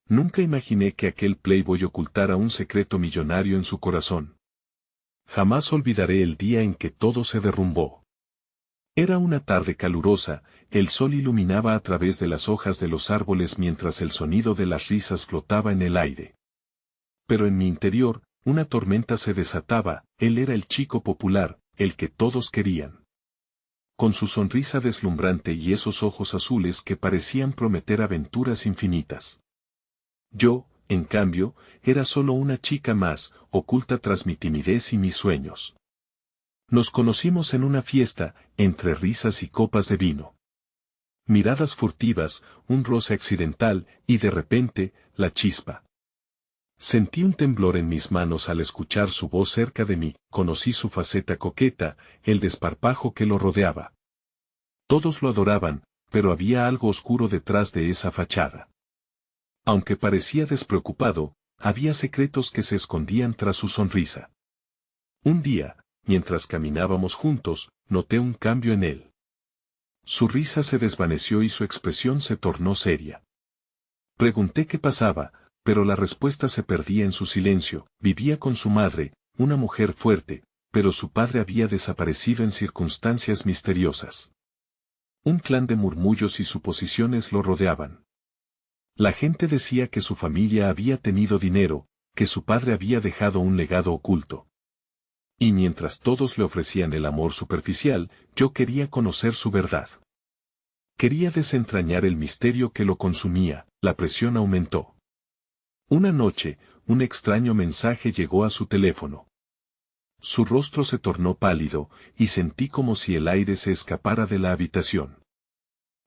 Nunca imaginé que aquel playboy ocultara un secreto millonario en su corazón. Jamás olvidaré el día en que todo se derrumbó. Era una tarde calurosa, el sol iluminaba a través de las hojas de los árboles mientras el sonido de las risas flotaba en el aire. Pero en mi interior, una tormenta se desataba. Él era el chico popular, el que todos querían. Con su sonrisa deslumbrante y esos ojos azules que parecían prometer aventuras infinitas. Yo, en cambio, era solo una chica más, oculta tras mi timidez y mis sueños. Nos conocimos en una fiesta, entre risas y copas de vino. Miradas furtivas, un roce accidental, y de repente, la chispa. Sentí un temblor en mis manos al escuchar su voz cerca de mí, conocí su faceta coqueta, el desparpajo que lo rodeaba. Todos lo adoraban, pero había algo oscuro detrás de esa fachada. Aunque parecía despreocupado, había secretos que se escondían tras su sonrisa. Un día, mientras caminábamos juntos, noté un cambio en él. Su risa se desvaneció y su expresión se tornó seria. Pregunté qué pasaba, pero la respuesta se perdía en su silencio. Vivía con su madre, una mujer fuerte, pero su padre había desaparecido en circunstancias misteriosas. Un clan de murmullos y suposiciones lo rodeaban. La gente decía que su familia había tenido dinero, que su padre había dejado un legado oculto. Y mientras todos le ofrecían el amor superficial, yo quería conocer su verdad. Quería desentrañar el misterio que lo consumía. La presión aumentó. Una noche, un extraño mensaje llegó a su teléfono. Su rostro se tornó pálido, y sentí como si el aire se escapara de la habitación.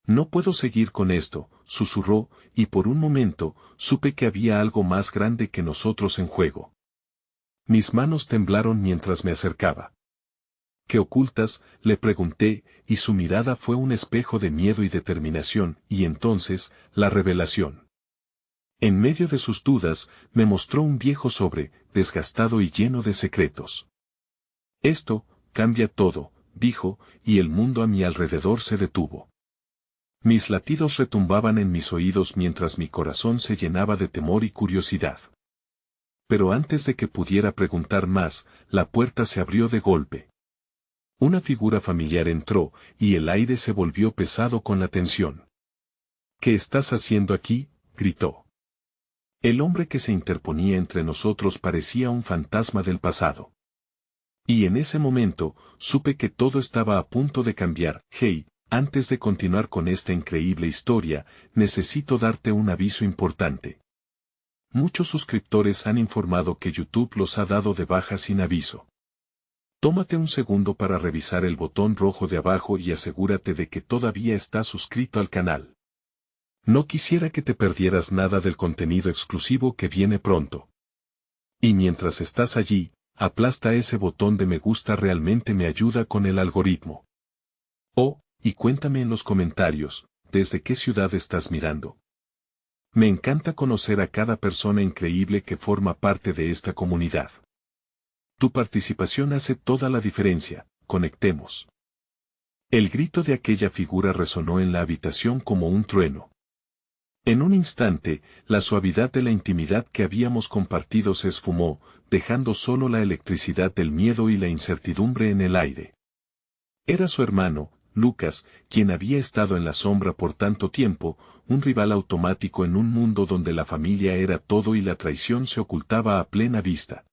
No puedo seguir con esto, susurró, y por un momento, supe que había algo más grande que nosotros en juego. Mis manos temblaron mientras me acercaba. ¿Qué ocultas?, le pregunté, y su mirada fue un espejo de miedo y determinación, y entonces, la revelación. En medio de sus dudas, me mostró un viejo sobre, desgastado y lleno de secretos. Esto, cambia todo, dijo, y el mundo a mi alrededor se detuvo. Mis latidos retumbaban en mis oídos mientras mi corazón se llenaba de temor y curiosidad. Pero antes de que pudiera preguntar más, la puerta se abrió de golpe. Una figura familiar entró, y el aire se volvió pesado con la tensión. ¿Qué estás haciendo aquí?, gritó. El hombre que se interponía entre nosotros parecía un fantasma del pasado. Y en ese momento, supe que todo estaba a punto de cambiar. Hey, antes de continuar con esta increíble historia, necesito darte un aviso importante. Muchos suscriptores han informado que YouTube los ha dado de baja sin aviso. Tómate un segundo para revisar el botón rojo de abajo y asegúrate de que todavía estás suscrito al canal. No quisiera que te perdieras nada del contenido exclusivo que viene pronto. Y mientras estás allí, aplasta ese botón de me gusta, realmente me ayuda con el algoritmo. Oh, y cuéntame en los comentarios, ¿desde qué ciudad estás mirando? Me encanta conocer a cada persona increíble que forma parte de esta comunidad. Tu participación hace toda la diferencia. Conectemos. El grito de aquella figura resonó en la habitación como un trueno. En un instante, la suavidad de la intimidad que habíamos compartido se esfumó, dejando solo la electricidad del miedo y la incertidumbre en el aire. Era su hermano, Lucas, quien había estado en la sombra por tanto tiempo, un rival automático en un mundo donde la familia era todo y la traición se ocultaba a plena vista.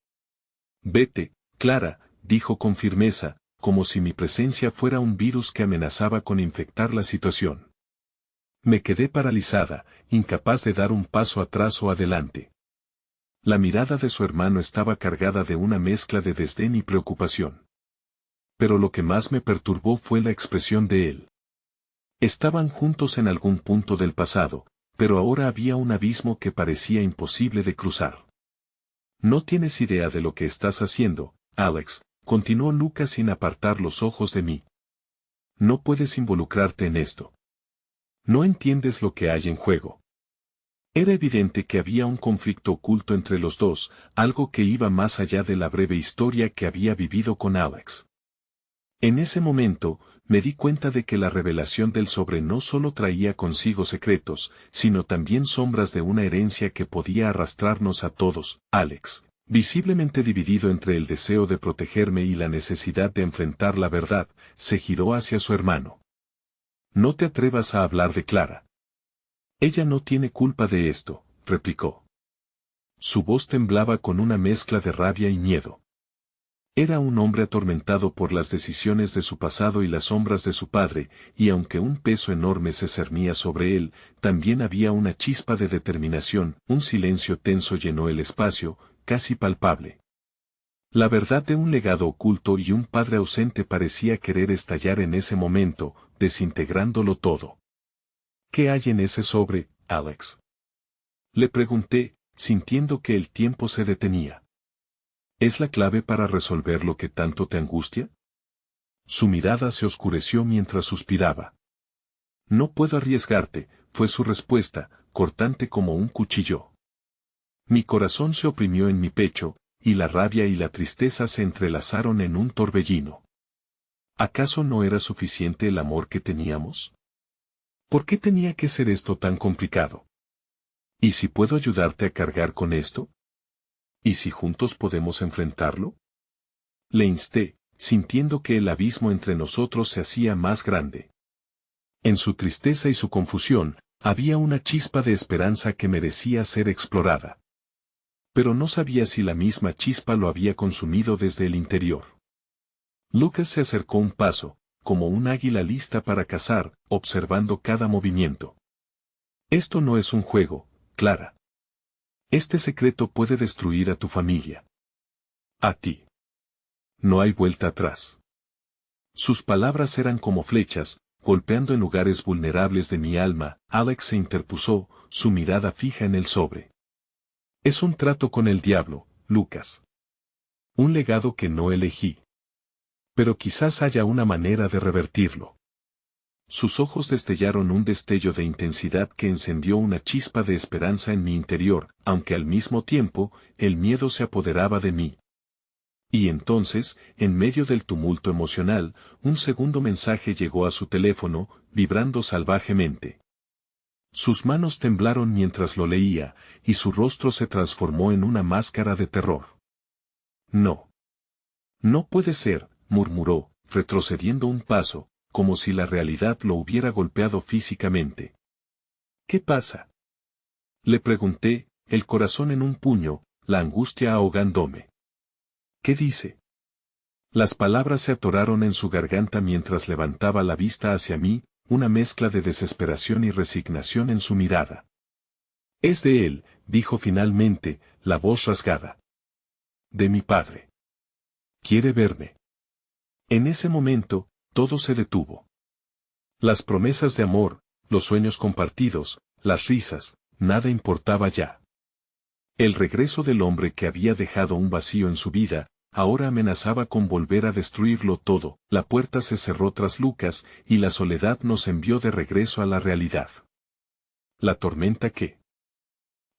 Vete, Clara, dijo con firmeza, como si mi presencia fuera un virus que amenazaba con infectar la situación. Me quedé paralizada, incapaz de dar un paso atrás o adelante. La mirada de su hermano estaba cargada de una mezcla de desdén y preocupación. Pero lo que más me perturbó fue la expresión de él. Estaban juntos en algún punto del pasado, pero ahora había un abismo que parecía imposible de cruzar. No tienes idea de lo que estás haciendo, Alex, continuó Lucas sin apartar los ojos de mí. No puedes involucrarte en esto. No entiendes lo que hay en juego. Era evidente que había un conflicto oculto entre los dos, algo que iba más allá de la breve historia que había vivido con Alex. En ese momento, me di cuenta de que la revelación del sobre no solo traía consigo secretos, sino también sombras de una herencia que podía arrastrarnos a todos. Alex, visiblemente dividido entre el deseo de protegerme y la necesidad de enfrentar la verdad, se giró hacia su hermano. No te atrevas a hablar de Clara. Ella no tiene culpa de esto, replicó. Su voz temblaba con una mezcla de rabia y miedo. Era un hombre atormentado por las decisiones de su pasado y las sombras de su padre, y aunque un peso enorme se cernía sobre él, también había una chispa de determinación. Un silencio tenso llenó el espacio, casi palpable. La verdad de un legado oculto y un padre ausente parecía querer estallar en ese momento, desintegrándolo todo. ¿Qué hay en ese sobre, Alex? Le pregunté, sintiendo que el tiempo se detenía. ¿Es la clave para resolver lo que tanto te angustia? Su mirada se oscureció mientras suspiraba. No puedo arriesgarte, fue su respuesta, cortante como un cuchillo. Mi corazón se oprimió en mi pecho, y la rabia y la tristeza se entrelazaron en un torbellino. ¿Acaso no era suficiente el amor que teníamos? ¿Por qué tenía que ser esto tan complicado? ¿Y si puedo ayudarte a cargar con esto? ¿Y si juntos podemos enfrentarlo? Le insté, sintiendo que el abismo entre nosotros se hacía más grande. En su tristeza y su confusión, había una chispa de esperanza que merecía ser explorada. Pero no sabía si la misma chispa lo había consumido desde el interior. Lucas se acercó un paso, como un águila lista para cazar, observando cada movimiento. Esto no es un juego, Clara. Este secreto puede destruir a tu familia. A ti. No hay vuelta atrás. Sus palabras eran como flechas, golpeando en lugares vulnerables de mi alma. Alex se interpuso, su mirada fija en el sobre. Es un trato con el diablo, Lucas. Un legado que no elegí. Pero quizás haya una manera de revertirlo. Sus ojos destellaron un destello de intensidad que encendió una chispa de esperanza en mi interior, aunque al mismo tiempo, el miedo se apoderaba de mí. Y entonces, en medio del tumulto emocional, un segundo mensaje llegó a su teléfono, vibrando salvajemente. Sus manos temblaron mientras lo leía, y su rostro se transformó en una máscara de terror. No. No puede ser, murmuró, retrocediendo un paso, como si la realidad lo hubiera golpeado físicamente. ¿Qué pasa? Le pregunté, el corazón en un puño, la angustia ahogándome. ¿Qué dice? Las palabras se atoraron en su garganta mientras levantaba la vista hacia mí, una mezcla de desesperación y resignación en su mirada. Es de él, dijo finalmente, la voz rasgada. De mi padre. Quiere verme. En ese momento, todo se detuvo. Las promesas de amor, los sueños compartidos, las risas, nada importaba ya. El regreso del hombre que había dejado un vacío en su vida, ahora amenazaba con volver a destruirlo todo. La puerta se cerró tras Lucas, y la soledad nos envió de regreso a la realidad. La tormenta que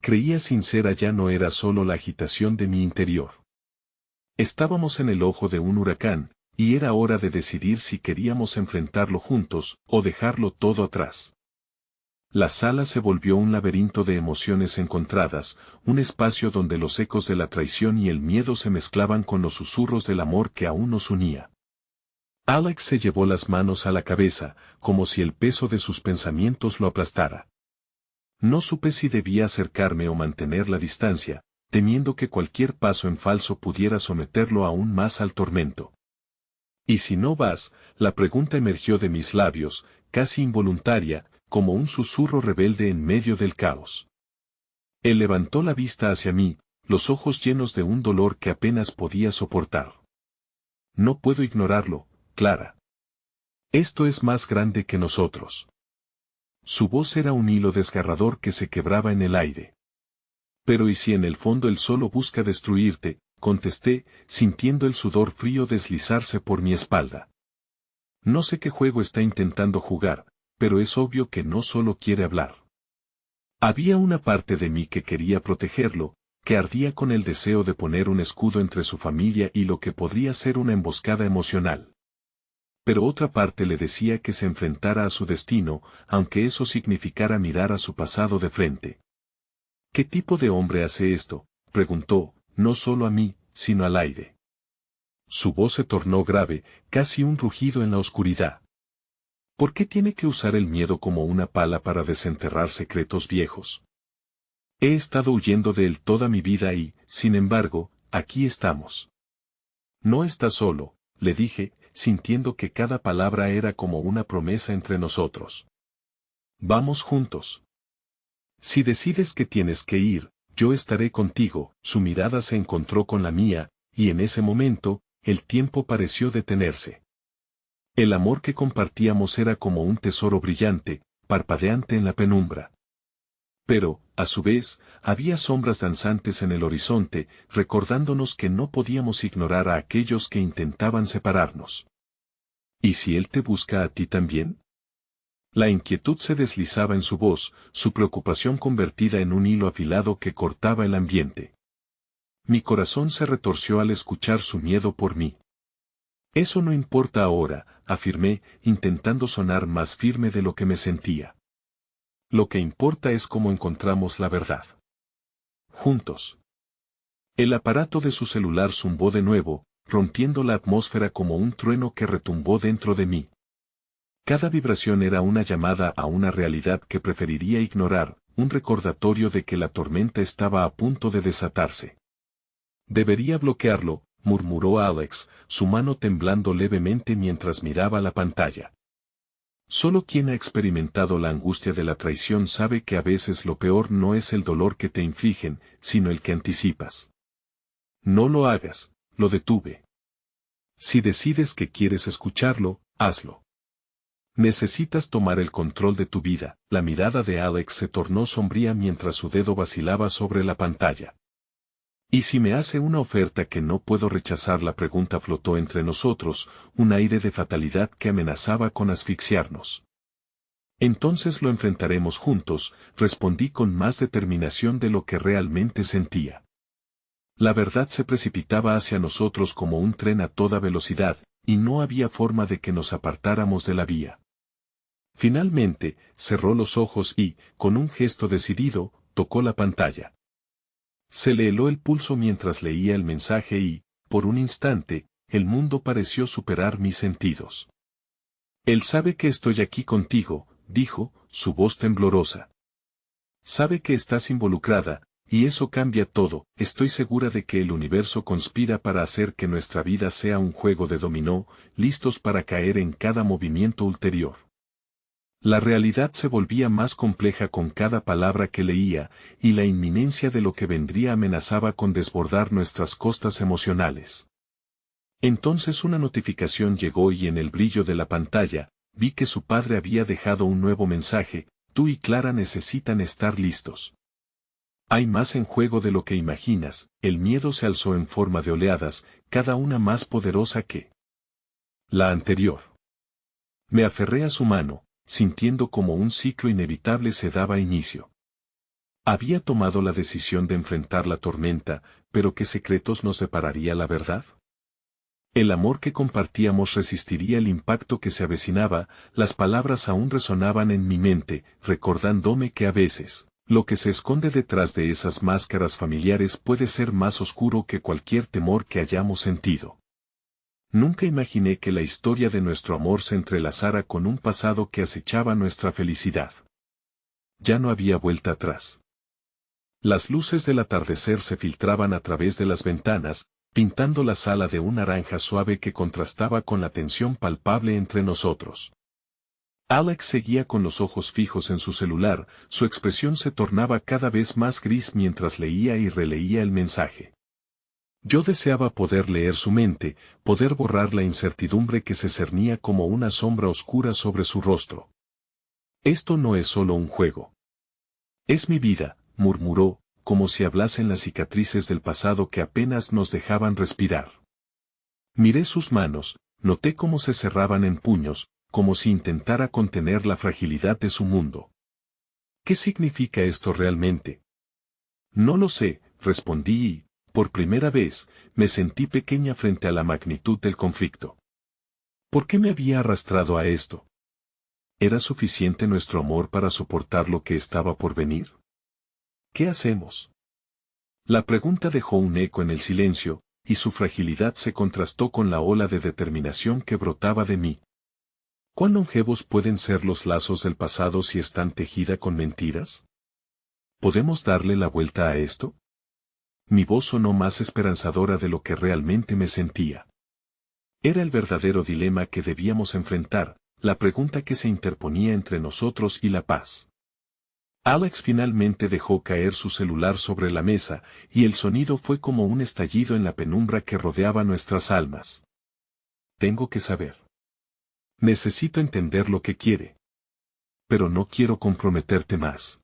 creía sincera ya no era solo la agitación de mi interior. Estábamos en el ojo de un huracán, y era hora de decidir si queríamos enfrentarlo juntos, o dejarlo todo atrás. La sala se volvió un laberinto de emociones encontradas, un espacio donde los ecos de la traición y el miedo se mezclaban con los susurros del amor que aún nos unía. Alex se llevó las manos a la cabeza, como si el peso de sus pensamientos lo aplastara. No supe si debía acercarme o mantener la distancia, temiendo que cualquier paso en falso pudiera someterlo aún más al tormento. ¿Y si no vas? La pregunta emergió de mis labios, casi involuntaria, como un susurro rebelde en medio del caos. Él levantó la vista hacia mí, los ojos llenos de un dolor que apenas podía soportar. No puedo ignorarlo, Clara. Esto es más grande que nosotros. Su voz era un hilo desgarrador que se quebraba en el aire. Pero ¿y si en el fondo él solo busca destruirte? Contesté, sintiendo el sudor frío deslizarse por mi espalda. No sé qué juego está intentando jugar, pero es obvio que no solo quiere hablar. Había una parte de mí que quería protegerlo, que ardía con el deseo de poner un escudo entre su familia y lo que podría ser una emboscada emocional. pero otra parte le decía que se enfrentara a su destino, aunque eso significara mirar a su pasado de frente. ¿Qué tipo de hombre hace esto?, preguntó, no solo a mí, sino al aire. Su voz se tornó grave, casi un rugido en la oscuridad. ¿Por qué tiene que usar el miedo como una pala para desenterrar secretos viejos? He estado huyendo de él toda mi vida y, sin embargo, aquí estamos. No estás solo, le dije, sintiendo que cada palabra era como una promesa entre nosotros. Vamos juntos. Si decides que tienes que ir, yo estaré contigo. Su mirada se encontró con la mía, y en ese momento, el tiempo pareció detenerse. El amor que compartíamos era como un tesoro brillante, parpadeante en la penumbra. Pero, a su vez, había sombras danzantes en el horizonte, recordándonos que no podíamos ignorar a aquellos que intentaban separarnos. ¿Y si él te busca a ti también? La inquietud se deslizaba en su voz, su preocupación convertida en un hilo afilado que cortaba el ambiente. Mi corazón se retorció al escuchar su miedo por mí. Eso no importa ahora, afirmé, intentando sonar más firme de lo que me sentía. Lo que importa es cómo encontramos la verdad. Juntos. El aparato de su celular zumbó de nuevo, rompiendo la atmósfera como un trueno que retumbó dentro de mí. Cada vibración era una llamada a una realidad que preferiría ignorar, un recordatorio de que la tormenta estaba a punto de desatarse. Debería bloquearlo, murmuró Alex, su mano temblando levemente mientras miraba la pantalla. Solo quien ha experimentado la angustia de la traición sabe que a veces lo peor no es el dolor que te infligen, sino el que anticipas. No lo hagas, lo detuve. Si decides que quieres escucharlo, hazlo. Necesitas tomar el control de tu vida. La mirada de Alex se tornó sombría mientras su dedo vacilaba sobre la pantalla. ¿Y si me hace una oferta que no puedo rechazar? La pregunta flotó entre nosotros, un aire de fatalidad que amenazaba con asfixiarnos. Entonces lo enfrentaremos juntos, respondí con más determinación de lo que realmente sentía. La verdad se precipitaba hacia nosotros como un tren a toda velocidad, y no había forma de que nos apartáramos de la vía. Finalmente, cerró los ojos y, con un gesto decidido, tocó la pantalla. Se le heló el pulso mientras leía el mensaje y, por un instante, el mundo pareció superar mis sentidos. Él sabe que estoy aquí contigo, dijo, su voz temblorosa. Sabe que estás involucrada, y eso cambia todo. Estoy segura de que el universo conspira para hacer que nuestra vida sea un juego de dominó, listos para caer en cada movimiento ulterior. La realidad se volvía más compleja con cada palabra que leía, y la inminencia de lo que vendría amenazaba con desbordar nuestras costas emocionales. Entonces una notificación llegó y en el brillo de la pantalla, vi que su padre había dejado un nuevo mensaje: tú y Clara necesitan estar listos. Hay más en juego de lo que imaginas. El miedo se alzó en forma de oleadas, cada una más poderosa que la anterior. Me aferré a su mano, sintiendo como un ciclo inevitable se daba inicio. Había tomado la decisión de enfrentar la tormenta, pero ¿qué secretos nos depararía la verdad? El amor que compartíamos resistiría el impacto que se avecinaba. Las palabras aún resonaban en mi mente, recordándome que a veces, lo que se esconde detrás de esas máscaras familiares puede ser más oscuro que cualquier temor que hayamos sentido. Nunca imaginé que la historia de nuestro amor se entrelazara con un pasado que acechaba nuestra felicidad. Ya no había vuelta atrás. Las luces del atardecer se filtraban a través de las ventanas, pintando la sala de un naranja suave que contrastaba con la tensión palpable entre nosotros. Alex seguía con los ojos fijos en su celular, su expresión se tornaba cada vez más gris mientras leía y releía el mensaje. Yo deseaba poder leer su mente, poder borrar la incertidumbre que se cernía como una sombra oscura sobre su rostro. Esto no es solo un juego. Es mi vida, murmuró, como si hablasen las cicatrices del pasado que apenas nos dejaban respirar. Miré sus manos, noté cómo se cerraban en puños, como si intentara contener la fragilidad de su mundo. ¿Qué significa esto realmente? No lo sé, respondí y, por primera vez, me sentí pequeña frente a la magnitud del conflicto. ¿Por qué me había arrastrado a esto? ¿Era suficiente nuestro amor para soportar lo que estaba por venir? ¿Qué hacemos? La pregunta dejó un eco en el silencio, y su fragilidad se contrastó con la ola de determinación que brotaba de mí. ¿Cuán longevos pueden ser los lazos del pasado si están tejida con mentiras? ¿Podemos darle la vuelta a esto? Mi voz sonó más esperanzadora de lo que realmente me sentía. Era el verdadero dilema que debíamos enfrentar, la pregunta que se interponía entre nosotros y la paz. Alex finalmente dejó caer su celular sobre la mesa, y el sonido fue como un estallido en la penumbra que rodeaba nuestras almas. Tengo que saber. Necesito entender lo que quiere. Pero no quiero comprometerte más.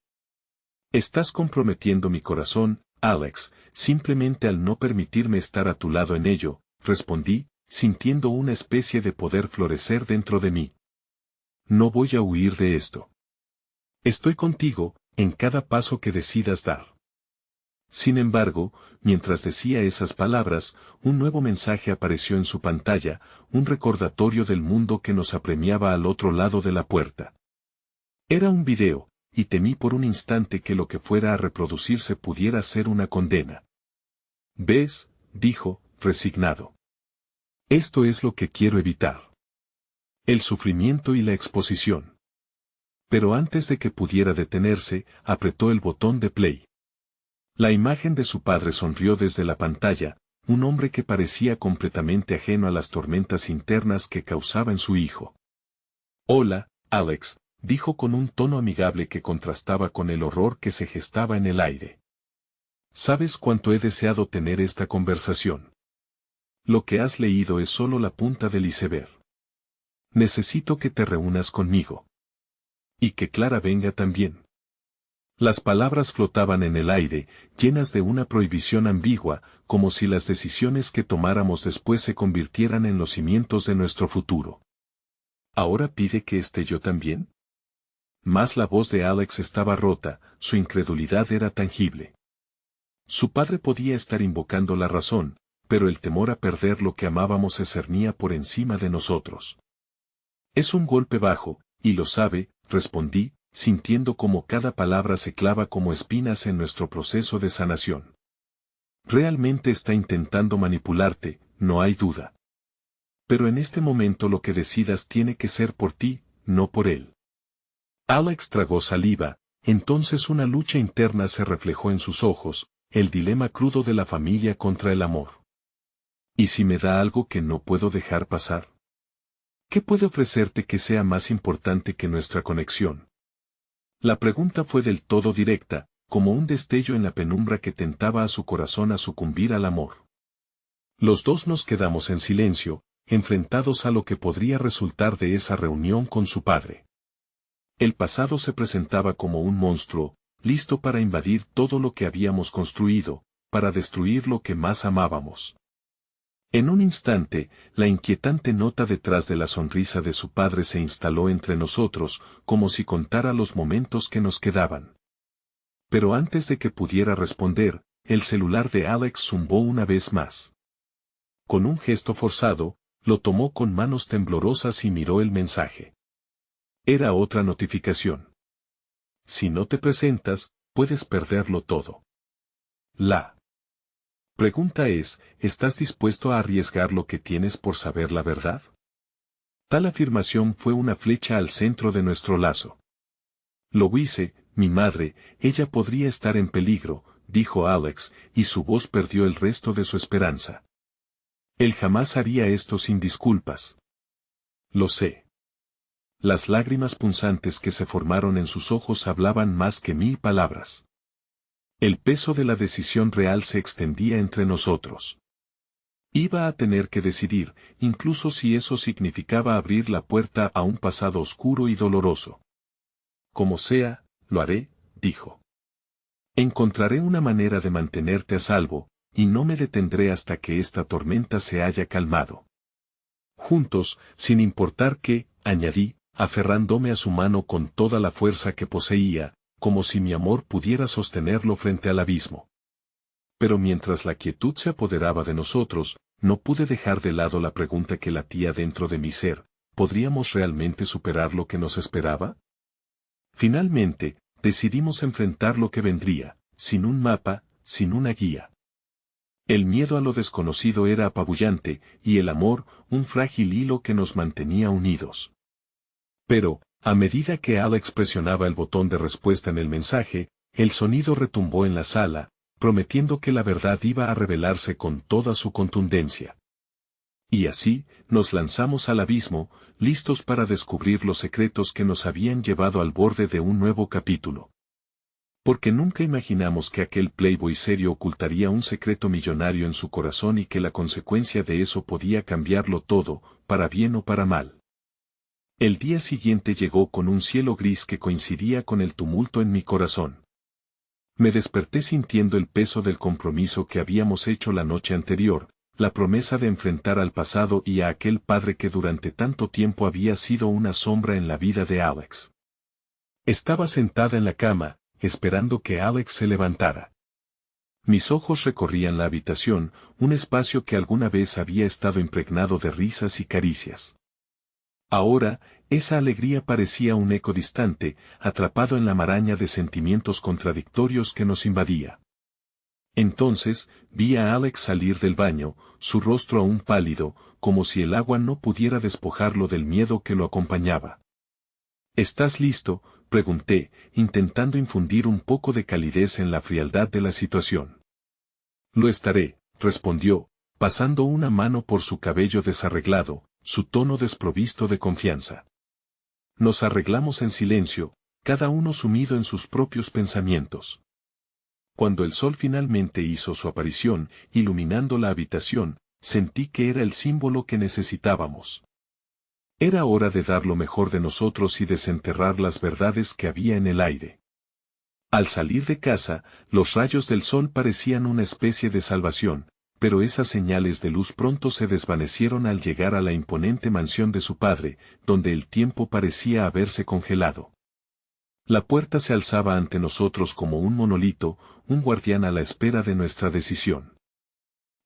Estás comprometiendo mi corazón, Alex, simplemente al no permitirme estar a tu lado en ello, respondí, sintiendo una especie de poder florecer dentro de mí. No voy a huir de esto. Estoy contigo, en cada paso que decidas dar. Sin embargo, mientras decía esas palabras, un nuevo mensaje apareció en su pantalla, un recordatorio del mundo que nos apremiaba al otro lado de la puerta. Era un video, y temí por un instante que lo que fuera a reproducirse pudiera ser una condena. ¿Ves?, dijo, resignado. Esto es lo que quiero evitar. El sufrimiento y la exposición. Pero antes de que pudiera detenerse, apretó el botón de play. La imagen de su padre sonrió desde la pantalla, un hombre que parecía completamente ajeno a las tormentas internas que causaba en su hijo. Hola, Alex, dijo con un tono amigable que contrastaba con el horror que se gestaba en el aire. ¿Sabes cuánto he deseado tener esta conversación? Lo que has leído es solo la punta del iceberg. Necesito que te reúnas conmigo. Y que Clara venga también. Las palabras flotaban en el aire, llenas de una prohibición ambigua, como si las decisiones que tomáramos después se convirtieran en los cimientos de nuestro futuro. ¿Ahora pide que esté yo también? Mas la voz de Alex estaba rota, su incredulidad era tangible. Su padre podía estar invocando la razón, pero el temor a perder lo que amábamos se cernía por encima de nosotros. Es un golpe bajo, y lo sabe, respondí, sintiendo como cada palabra se clava como espinas en nuestro proceso de sanación. Realmente está intentando manipularte, no hay duda. Pero en este momento lo que decidas tiene que ser por ti, no por él. Alex tragó saliva, entonces una lucha interna se reflejó en sus ojos, el dilema crudo de la familia contra el amor. ¿Y si me da algo que no puedo dejar pasar? ¿Qué puede ofrecerte que sea más importante que nuestra conexión? La pregunta fue del todo directa, como un destello en la penumbra que tentaba a su corazón a sucumbir al amor. Los dos nos quedamos en silencio, enfrentados a lo que podría resultar de esa reunión con su padre. El pasado se presentaba como un monstruo, listo para invadir todo lo que habíamos construido, para destruir lo que más amábamos. En un instante, la inquietante nota detrás de la sonrisa de su padre se instaló entre nosotros, como si contara los momentos que nos quedaban. Pero antes de que pudiera responder, el celular de Alex zumbó una vez más. Con un gesto forzado, lo tomó con manos temblorosas y miró el mensaje. Era otra notificación. Si no te presentas, puedes perderlo todo. La pregunta es, ¿estás dispuesto a arriesgar lo que tienes por saber la verdad? Tal afirmación fue una flecha al centro de nuestro lazo. Lo hice, mi madre, ella podría estar en peligro, dijo Alex, y su voz perdió el resto de su esperanza. Él jamás haría esto sin disculpas. Lo sé. Las lágrimas punzantes que se formaron en sus ojos hablaban más que 1000 palabras. El peso de la decisión real se extendía entre nosotros. Iba a tener que decidir, incluso si eso significaba abrir la puerta a un pasado oscuro y doloroso. Como sea, lo haré, dijo. Encontraré una manera de mantenerte a salvo, y no me detendré hasta que esta tormenta se haya calmado. Juntos, sin importar qué, añadí, aferrándome a su mano con toda la fuerza que poseía, como si mi amor pudiera sostenerlo frente al abismo. Pero mientras la quietud se apoderaba de nosotros, no pude dejar de lado la pregunta que latía dentro de mi ser: ¿podríamos realmente superar lo que nos esperaba? Finalmente, decidimos enfrentar lo que vendría, sin un mapa, sin una guía. El miedo a lo desconocido era apabullante, y el amor, un frágil hilo que nos mantenía unidos. Pero, a medida que Alex presionaba el botón de respuesta en el mensaje, el sonido retumbó en la sala, prometiendo que la verdad iba a revelarse con toda su contundencia. Y así, nos lanzamos al abismo, listos para descubrir los secretos que nos habían llevado al borde de un nuevo capítulo. Porque nunca imaginamos que aquel playboy serio ocultaría un secreto millonario en su corazón y que la consecuencia de eso podía cambiarlo todo, para bien o para mal. El día siguiente llegó con un cielo gris que coincidía con el tumulto en mi corazón. Me desperté sintiendo el peso del compromiso que habíamos hecho la noche anterior, la promesa de enfrentar al pasado y a aquel padre que durante tanto tiempo había sido una sombra en la vida de Alex. Estaba sentada en la cama, esperando que Alex se levantara. Mis ojos recorrían la habitación, un espacio que alguna vez había estado impregnado de risas y caricias. Ahora, esa alegría parecía un eco distante, atrapado en la maraña de sentimientos contradictorios que nos invadía. Entonces, vi a Alex salir del baño, su rostro aún pálido, como si el agua no pudiera despojarlo del miedo que lo acompañaba. ¿Estás listo?, pregunté, intentando infundir un poco de calidez en la frialdad de la situación. Lo estaré, respondió, pasando una mano por su cabello desarreglado, su tono desprovisto de confianza. Nos arreglamos en silencio, cada uno sumido en sus propios pensamientos. Cuando el sol finalmente hizo su aparición, iluminando la habitación, sentí que era el símbolo que necesitábamos. Era hora de dar lo mejor de nosotros y desenterrar las verdades que había en el aire. Al salir de casa, los rayos del sol parecían una especie de salvación, pero esas señales de luz pronto se desvanecieron al llegar a la imponente mansión de su padre, donde el tiempo parecía haberse congelado. La puerta se alzaba ante nosotros como un monolito, un guardián a la espera de nuestra decisión.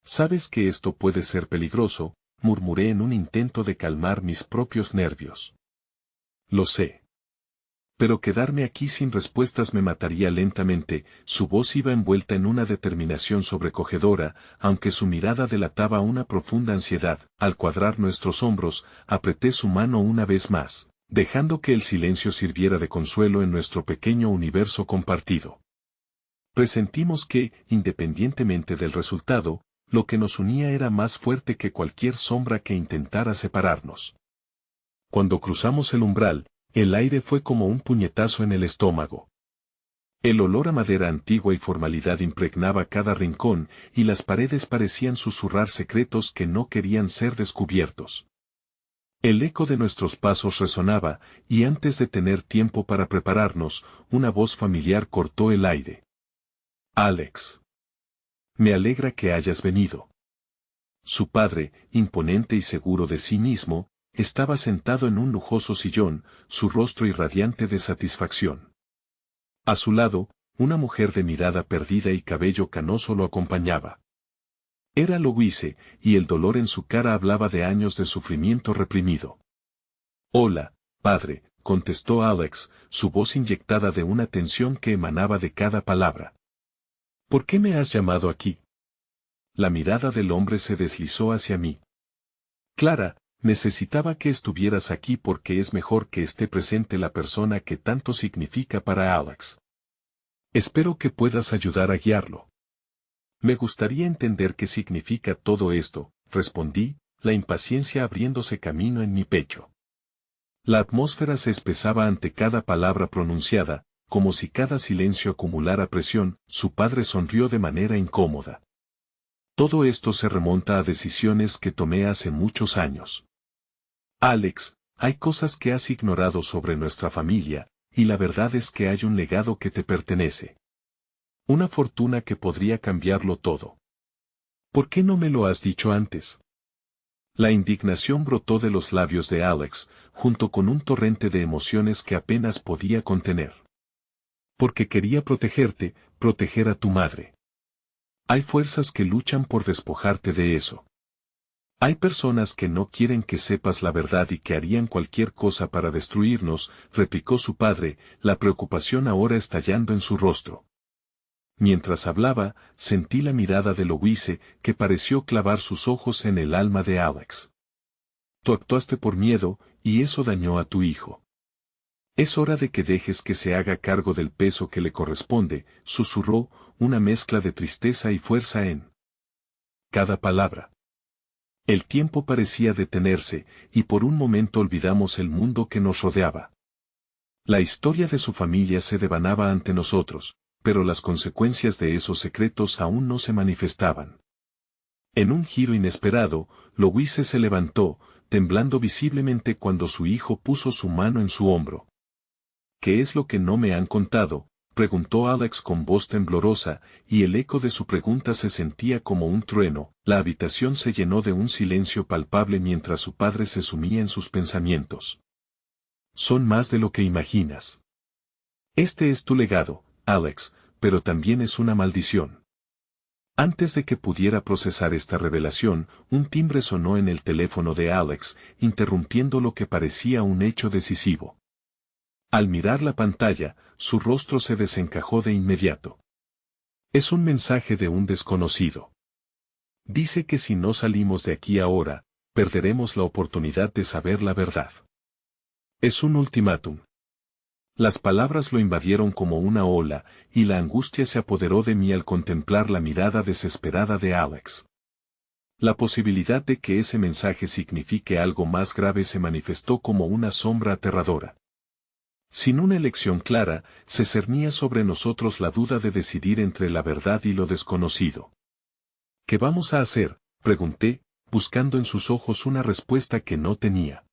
«Sabes que esto puede ser peligroso», murmuré en un intento de calmar mis propios nervios. «Lo sé. Pero quedarme aquí sin respuestas me mataría lentamente». Su voz iba envuelta en una determinación sobrecogedora, aunque su mirada delataba una profunda ansiedad. Al cuadrar nuestros hombros, apreté su mano una vez más, dejando que el silencio sirviera de consuelo en nuestro pequeño universo compartido. Presentimos que, independientemente del resultado, lo que nos unía era más fuerte que cualquier sombra que intentara separarnos. Cuando cruzamos el umbral, el aire fue como un puñetazo en el estómago. El olor a madera antigua y formalidad impregnaba cada rincón, y las paredes parecían susurrar secretos que no querían ser descubiertos. El eco de nuestros pasos resonaba, y antes de tener tiempo para prepararnos, una voz familiar cortó el aire. «Alex. Me alegra que hayas venido». Su padre, imponente y seguro de sí mismo, estaba sentado en un lujoso sillón, su rostro irradiante de satisfacción. A su lado, una mujer de mirada perdida y cabello canoso lo acompañaba. Era Louise, y el dolor en su cara hablaba de años de sufrimiento reprimido. «Hola, padre», contestó Alex, su voz inyectada de una tensión que emanaba de cada palabra. «¿Por qué me has llamado aquí?» La mirada del hombre se deslizó hacia mí. «Clara, necesitaba que estuvieras aquí porque es mejor que esté presente la persona que tanto significa para Alex. Espero que puedas ayudar a guiarlo». «Me gustaría entender qué significa todo esto», respondí, la impaciencia abriéndose camino en mi pecho. La atmósfera se espesaba ante cada palabra pronunciada, como si cada silencio acumulara presión. Su padre sonrió de manera incómoda. «Todo esto se remonta a decisiones que tomé hace muchos años. Alex, hay cosas que has ignorado sobre nuestra familia, y la verdad es que hay un legado que te pertenece. Una fortuna que podría cambiarlo todo. ¿Por qué no me lo has dicho antes?» La indignación brotó de los labios de Alex, junto con un torrente de emociones que apenas podía contener. «Porque quería protegerte, proteger a tu madre. Hay fuerzas que luchan por despojarte de eso. Hay personas que no quieren que sepas la verdad y que harían cualquier cosa para destruirnos, replicó su padre, la preocupación ahora estallando en su rostro. Mientras hablaba, sentí la mirada de Louise, que pareció clavar sus ojos en el alma de Alex. Tú actuaste por miedo, y eso dañó a tu hijo. Es hora de que dejes que se haga cargo del peso que le corresponde, susurró, una mezcla de tristeza y fuerza en cada palabra. El tiempo parecía detenerse, y por un momento olvidamos el mundo que nos rodeaba. La historia de su familia se devanaba ante nosotros, pero las consecuencias de esos secretos aún no se manifestaban. En un giro inesperado, Louise se levantó, temblando visiblemente cuando su hijo puso su mano en su hombro. ¿Qué es lo que no me han contado?, preguntó Alex con voz temblorosa, y el eco de su pregunta se sentía como un trueno. La habitación se llenó de un silencio palpable mientras su padre se sumía en sus pensamientos. Son más de lo que imaginas. Este es tu legado, Alex, pero también es una maldición. Antes de que pudiera procesar esta revelación, un timbre sonó en el teléfono de Alex, interrumpiendo lo que parecía un hecho decisivo. Al mirar la pantalla, su rostro se desencajó de inmediato. Es un mensaje de un desconocido. Dice que si no salimos de aquí ahora, perderemos la oportunidad de saber la verdad. Es un ultimátum. Las palabras lo invadieron como una ola, y la angustia se apoderó de mí al contemplar la mirada desesperada de Alex. La posibilidad de que ese mensaje signifique algo más grave se manifestó como una sombra aterradora. Sin una elección clara, se cernía sobre nosotros la duda de decidir entre la verdad y lo desconocido. ¿Qué vamos a hacer?, pregunté, buscando en sus ojos una respuesta que no tenía.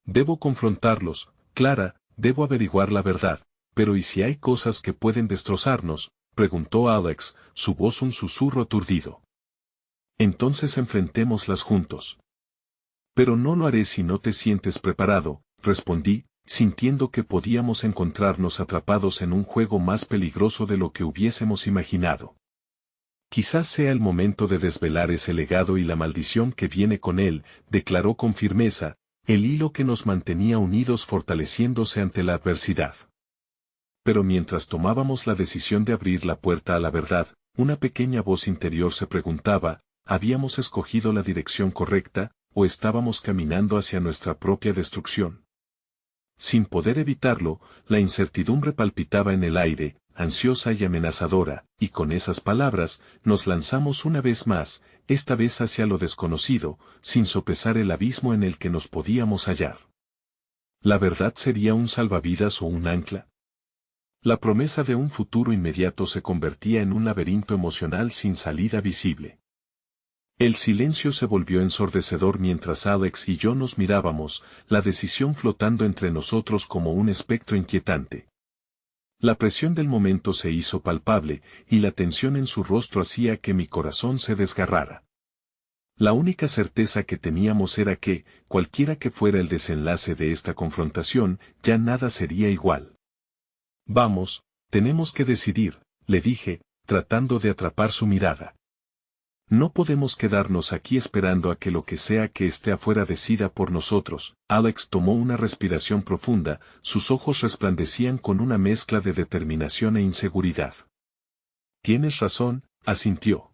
Debo confrontarlos, Clara, debo averiguar la verdad, pero ¿y si hay cosas que pueden destrozarnos?, preguntó Alex, su voz un susurro aturdido. Entonces enfrentémoslas juntos. Pero no lo haré si no te sientes preparado, respondí, sintiendo que podíamos encontrarnos atrapados en un juego más peligroso de lo que hubiésemos imaginado. Quizás sea el momento de desvelar ese legado y la maldición que viene con él, declaró con firmeza, el hilo que nos mantenía unidos fortaleciéndose ante la adversidad. Pero mientras tomábamos la decisión de abrir la puerta a la verdad, una pequeña voz interior se preguntaba, ¿habíamos escogido la dirección correcta, o estábamos caminando hacia nuestra propia destrucción? Sin poder evitarlo, la incertidumbre palpitaba en el aire, ansiosa y amenazadora, y con esas palabras, nos lanzamos una vez más, esta vez hacia lo desconocido, sin sopesar el abismo en el que nos podíamos hallar. ¿La verdad sería un salvavidas o un ancla? La promesa de un futuro inmediato se convertía en un laberinto emocional sin salida visible. El silencio se volvió ensordecedor mientras Alex y yo nos mirábamos, la decisión flotando entre nosotros como un espectro inquietante. La presión del momento se hizo palpable, y la tensión en su rostro hacía que mi corazón se desgarrara. La única certeza que teníamos era que, cualquiera que fuera el desenlace de esta confrontación, ya nada sería igual. Vamos, tenemos que decidir, le dije, tratando de atrapar su mirada. No podemos quedarnos aquí esperando a que lo que sea que esté afuera decida por nosotros. Alex tomó una respiración profunda, sus ojos resplandecían con una mezcla de determinación e inseguridad. Tienes razón, asintió.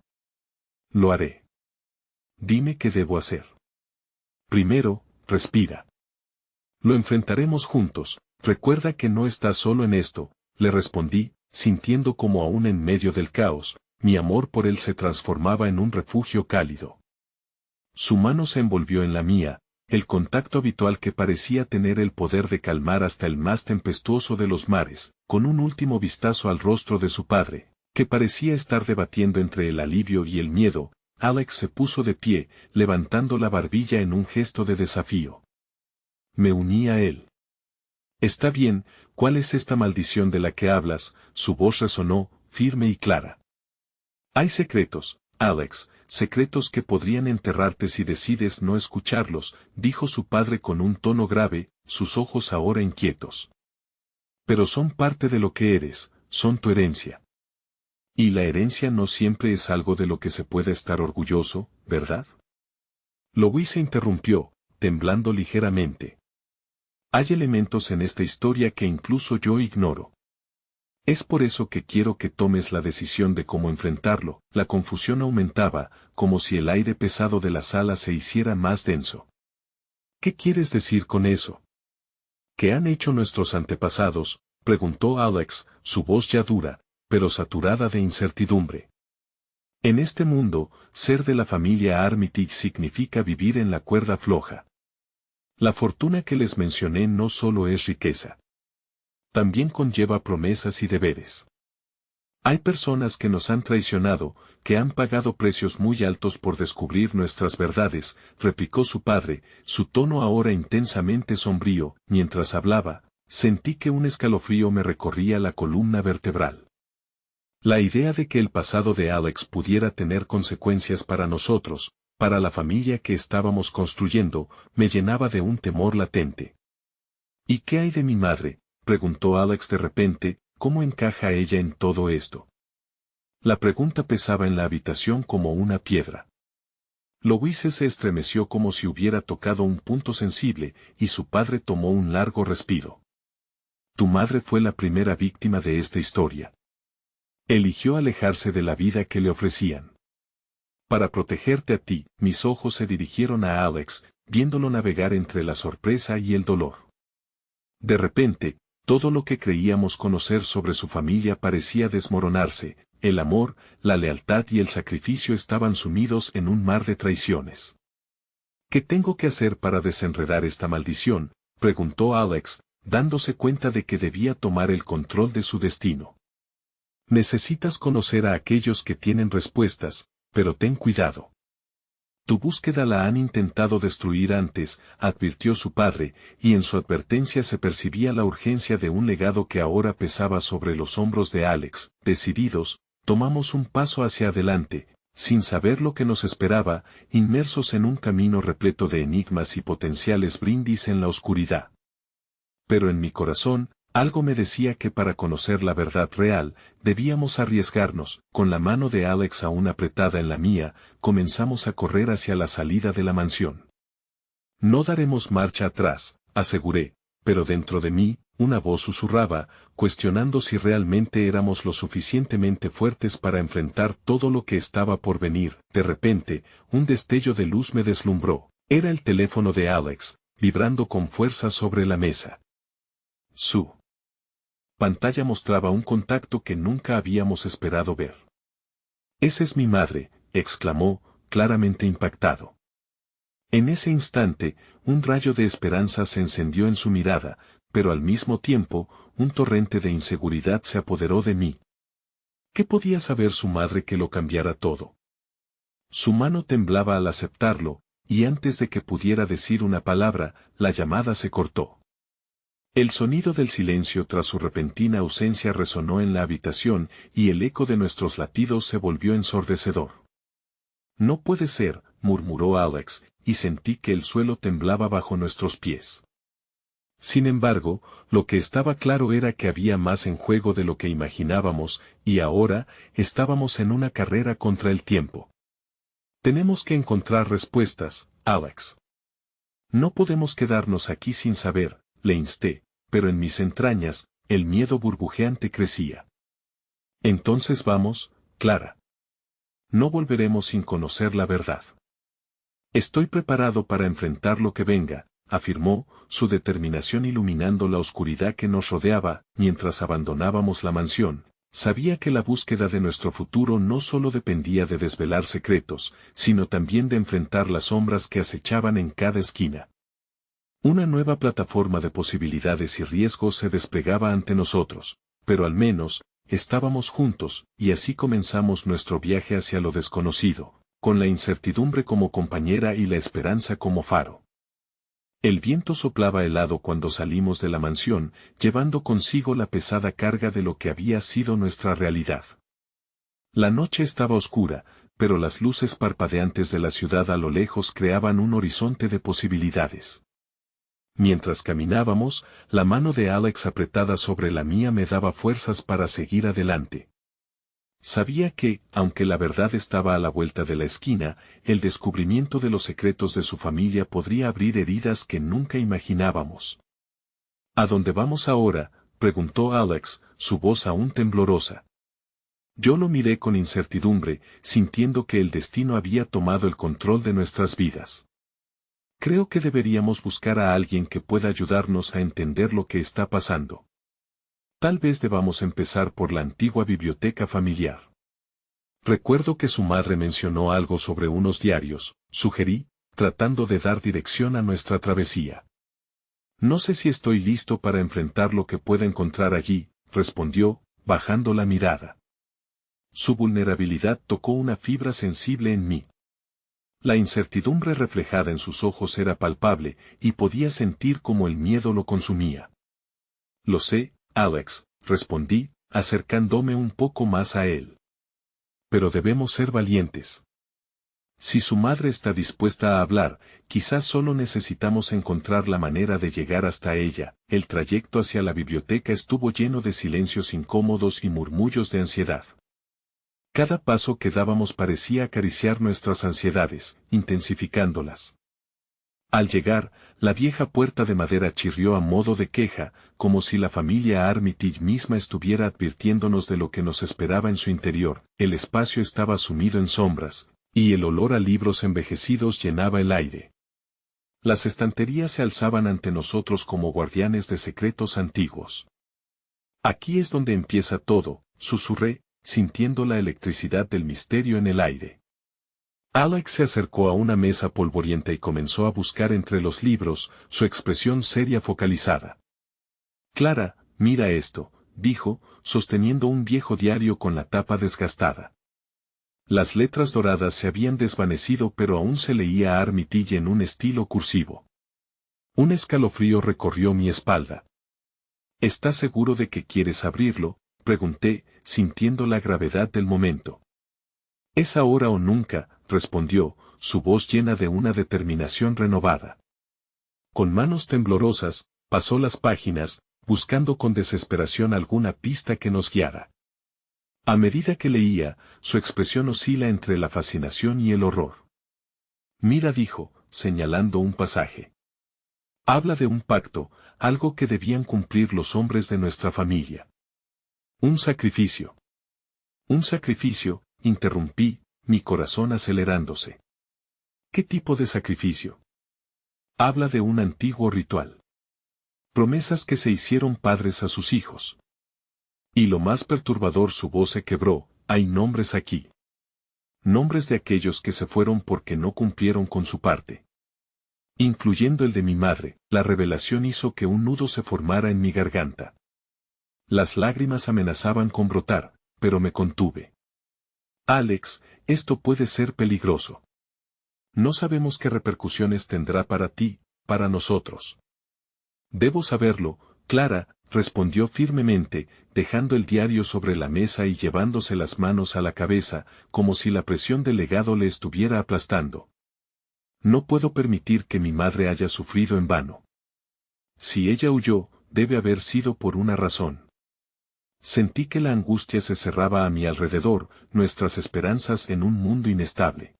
Lo haré. Dime qué debo hacer. Primero, respira. Lo enfrentaremos juntos, recuerda que no estás solo en esto, le respondí, sintiendo como aún en medio del caos, mi amor por él se transformaba en un refugio cálido. Su mano se envolvió en la mía, el contacto habitual que parecía tener el poder de calmar hasta el más tempestuoso de los mares, con un último vistazo al rostro de su padre, que parecía estar debatiendo entre el alivio y el miedo. Alex se puso de pie, levantando la barbilla en un gesto de desafío. Me uní a él. Está bien, ¿cuál es esta maldición de la que hablas? Su voz resonó, firme y clara. Hay secretos, Alex, secretos que podrían enterrarte si decides no escucharlos, dijo su padre con un tono grave, sus ojos ahora inquietos. Pero son parte de lo que eres, son tu herencia. Y la herencia no siempre es algo de lo que se pueda estar orgulloso, ¿verdad? Louis se interrumpió, temblando ligeramente. Hay elementos en esta historia que incluso yo ignoro. Es por eso que quiero que tomes la decisión de cómo enfrentarlo. La confusión aumentaba, como si el aire pesado de la sala se hiciera más denso. ¿Qué quieres decir con eso? ¿Qué han hecho nuestros antepasados?, preguntó Alex, su voz ya dura, pero saturada de incertidumbre. En este mundo, ser de la familia Armitage significa vivir en la cuerda floja. La fortuna que les mencioné no solo es riqueza. También conlleva promesas y deberes. Hay personas que nos han traicionado, que han pagado precios muy altos por descubrir nuestras verdades, replicó su padre, su tono ahora intensamente sombrío. Mientras hablaba, sentí que un escalofrío me recorría la columna vertebral. La idea de que el pasado de Alex pudiera tener consecuencias para nosotros, para la familia que estábamos construyendo, me llenaba de un temor latente. ¿Y qué hay de mi madre?, preguntó Alex de repente. ¿Cómo encaja ella en todo esto? La pregunta pesaba en la habitación como una piedra. Louis se estremeció como si hubiera tocado un punto sensible, y su padre tomó un largo respiro. Tu madre fue la primera víctima de esta historia. Eligió alejarse de la vida que le ofrecían. Para protegerte a ti, mis ojos se dirigieron a Alex, viéndolo navegar entre la sorpresa y el dolor. De repente, todo lo que creíamos conocer sobre su familia parecía desmoronarse. El amor, la lealtad y el sacrificio estaban sumidos en un mar de traiciones. ¿Qué tengo que hacer para desenredar esta maldición?, preguntó Alex, dándose cuenta de que debía tomar el control de su destino. Necesitas conocer a aquellos que tienen respuestas, pero ten cuidado. Tu búsqueda la han intentado destruir antes, advirtió su padre, y en su advertencia se percibía la urgencia de un legado que ahora pesaba sobre los hombros de Alex. Decididos, tomamos un paso hacia adelante, sin saber lo que nos esperaba, inmersos en un camino repleto de enigmas y potenciales brindis en la oscuridad. Pero en mi corazón, algo me decía que para conocer la verdad real, debíamos arriesgarnos. Con la mano de Alex aún apretada en la mía, comenzamos a correr hacia la salida de la mansión. No daremos marcha atrás, aseguré, pero dentro de mí, una voz susurraba, cuestionando si realmente éramos lo suficientemente fuertes para enfrentar todo lo que estaba por venir. De repente, un destello de luz me deslumbró. Era el teléfono de Alex, vibrando con fuerza sobre la mesa. Su pantalla mostraba un contacto que nunca habíamos esperado ver. «Esa es mi madre», exclamó, claramente impactado. En ese instante, un rayo de esperanza se encendió en su mirada, pero al mismo tiempo, un torrente de inseguridad se apoderó de mí. ¿Qué podía saber su madre que lo cambiara todo? Su mano temblaba al aceptarlo, y antes de que pudiera decir una palabra, la llamada se cortó. El sonido del silencio tras su repentina ausencia resonó en la habitación, y el eco de nuestros latidos se volvió ensordecedor. «No puede ser», murmuró Alex, y sentí que el suelo temblaba bajo nuestros pies. Sin embargo, lo que estaba claro era que había más en juego de lo que imaginábamos, y ahora, estábamos en una carrera contra el tiempo. «Tenemos que encontrar respuestas, Alex. No podemos quedarnos aquí sin saber», le insté, pero en mis entrañas, el miedo burbujeante crecía. «Entonces vamos, Clara. No volveremos sin conocer la verdad». «Estoy preparado para enfrentar lo que venga», afirmó, su determinación iluminando la oscuridad que nos rodeaba. Mientras abandonábamos la mansión, sabía que la búsqueda de nuestro futuro no solo dependía de desvelar secretos, sino también de enfrentar las sombras que acechaban en cada esquina. Una nueva plataforma de posibilidades y riesgos se desplegaba ante nosotros, pero al menos, estábamos juntos, y así comenzamos nuestro viaje hacia lo desconocido, con la incertidumbre como compañera y la esperanza como faro. El viento soplaba helado cuando salimos de la mansión, llevando consigo la pesada carga de lo que había sido nuestra realidad. La noche estaba oscura, pero las luces parpadeantes de la ciudad a lo lejos creaban un horizonte de posibilidades. Mientras caminábamos, la mano de Alex apretada sobre la mía me daba fuerzas para seguir adelante. Sabía que, aunque la verdad estaba a la vuelta de la esquina, el descubrimiento de los secretos de su familia podría abrir heridas que nunca imaginábamos. ¿A dónde vamos ahora?, preguntó Alex, su voz aún temblorosa. Yo lo miré con incertidumbre, sintiendo que el destino había tomado el control de nuestras vidas. Creo que deberíamos buscar a alguien que pueda ayudarnos a entender lo que está pasando. Tal vez debamos empezar por la antigua biblioteca familiar. Recuerdo que su madre mencionó algo sobre unos diarios, sugerí, tratando de dar dirección a nuestra travesía. No sé si estoy listo para enfrentar lo que pueda encontrar allí, respondió, bajando la mirada. Su vulnerabilidad tocó una fibra sensible en mí. La incertidumbre reflejada en sus ojos era palpable, y podía sentir cómo el miedo lo consumía. Lo sé, Alex, respondí, acercándome un poco más a él. Pero debemos ser valientes. Si su madre está dispuesta a hablar, quizás solo necesitamos encontrar la manera de llegar hasta ella. El trayecto hacia la biblioteca estuvo lleno de silencios incómodos y murmullos de ansiedad. Cada paso que dábamos parecía acariciar nuestras ansiedades, intensificándolas. Al llegar, la vieja puerta de madera chirrió a modo de queja, como si la familia Armitage misma estuviera advirtiéndonos de lo que nos esperaba en su interior. El espacio estaba sumido en sombras, y el olor a libros envejecidos llenaba el aire. Las estanterías se alzaban ante nosotros como guardianes de secretos antiguos. Aquí es donde empieza todo, susurré, sintiendo la electricidad del misterio en el aire. Alex se acercó a una mesa polvorienta y comenzó a buscar entre los libros, su expresión seria focalizada. Clara, mira esto, dijo, sosteniendo un viejo diario con la tapa desgastada. Las letras doradas se habían desvanecido, pero aún se leía Armitage en un estilo cursivo. Un escalofrío recorrió mi espalda. ¿Estás seguro de que quieres abrirlo?, pregunté, sintiendo la gravedad del momento. Es ahora o nunca, respondió, su voz llena de una determinación renovada. Con manos temblorosas, pasó las páginas, buscando con desesperación alguna pista que nos guiara. A medida que leía, su expresión oscila entre la fascinación y el horror. Mira, dijo, señalando un pasaje. Habla de un pacto, algo que debían cumplir los hombres de nuestra familia. Un sacrificio. Un sacrificio, interrumpí, mi corazón acelerándose. ¿Qué tipo de sacrificio? Habla de un antiguo ritual. Promesas que se hicieron padres a sus hijos. Y lo más perturbador, su voz se quebró, hay nombres aquí. Nombres de aquellos que se fueron porque no cumplieron con su parte. Incluyendo el de mi madre. La revelación hizo que un nudo se formara en mi garganta. Las lágrimas amenazaban con brotar, pero me contuve. Alex, esto puede ser peligroso. No sabemos qué repercusiones tendrá para ti, para nosotros. Debo saberlo, Clara, respondió firmemente, dejando el diario sobre la mesa y llevándose las manos a la cabeza, como si la presión del legado le estuviera aplastando. No puedo permitir que mi madre haya sufrido en vano. Si ella huyó, debe haber sido por una razón. Sentí que la angustia se cerraba a mi alrededor, nuestras esperanzas en un mundo inestable.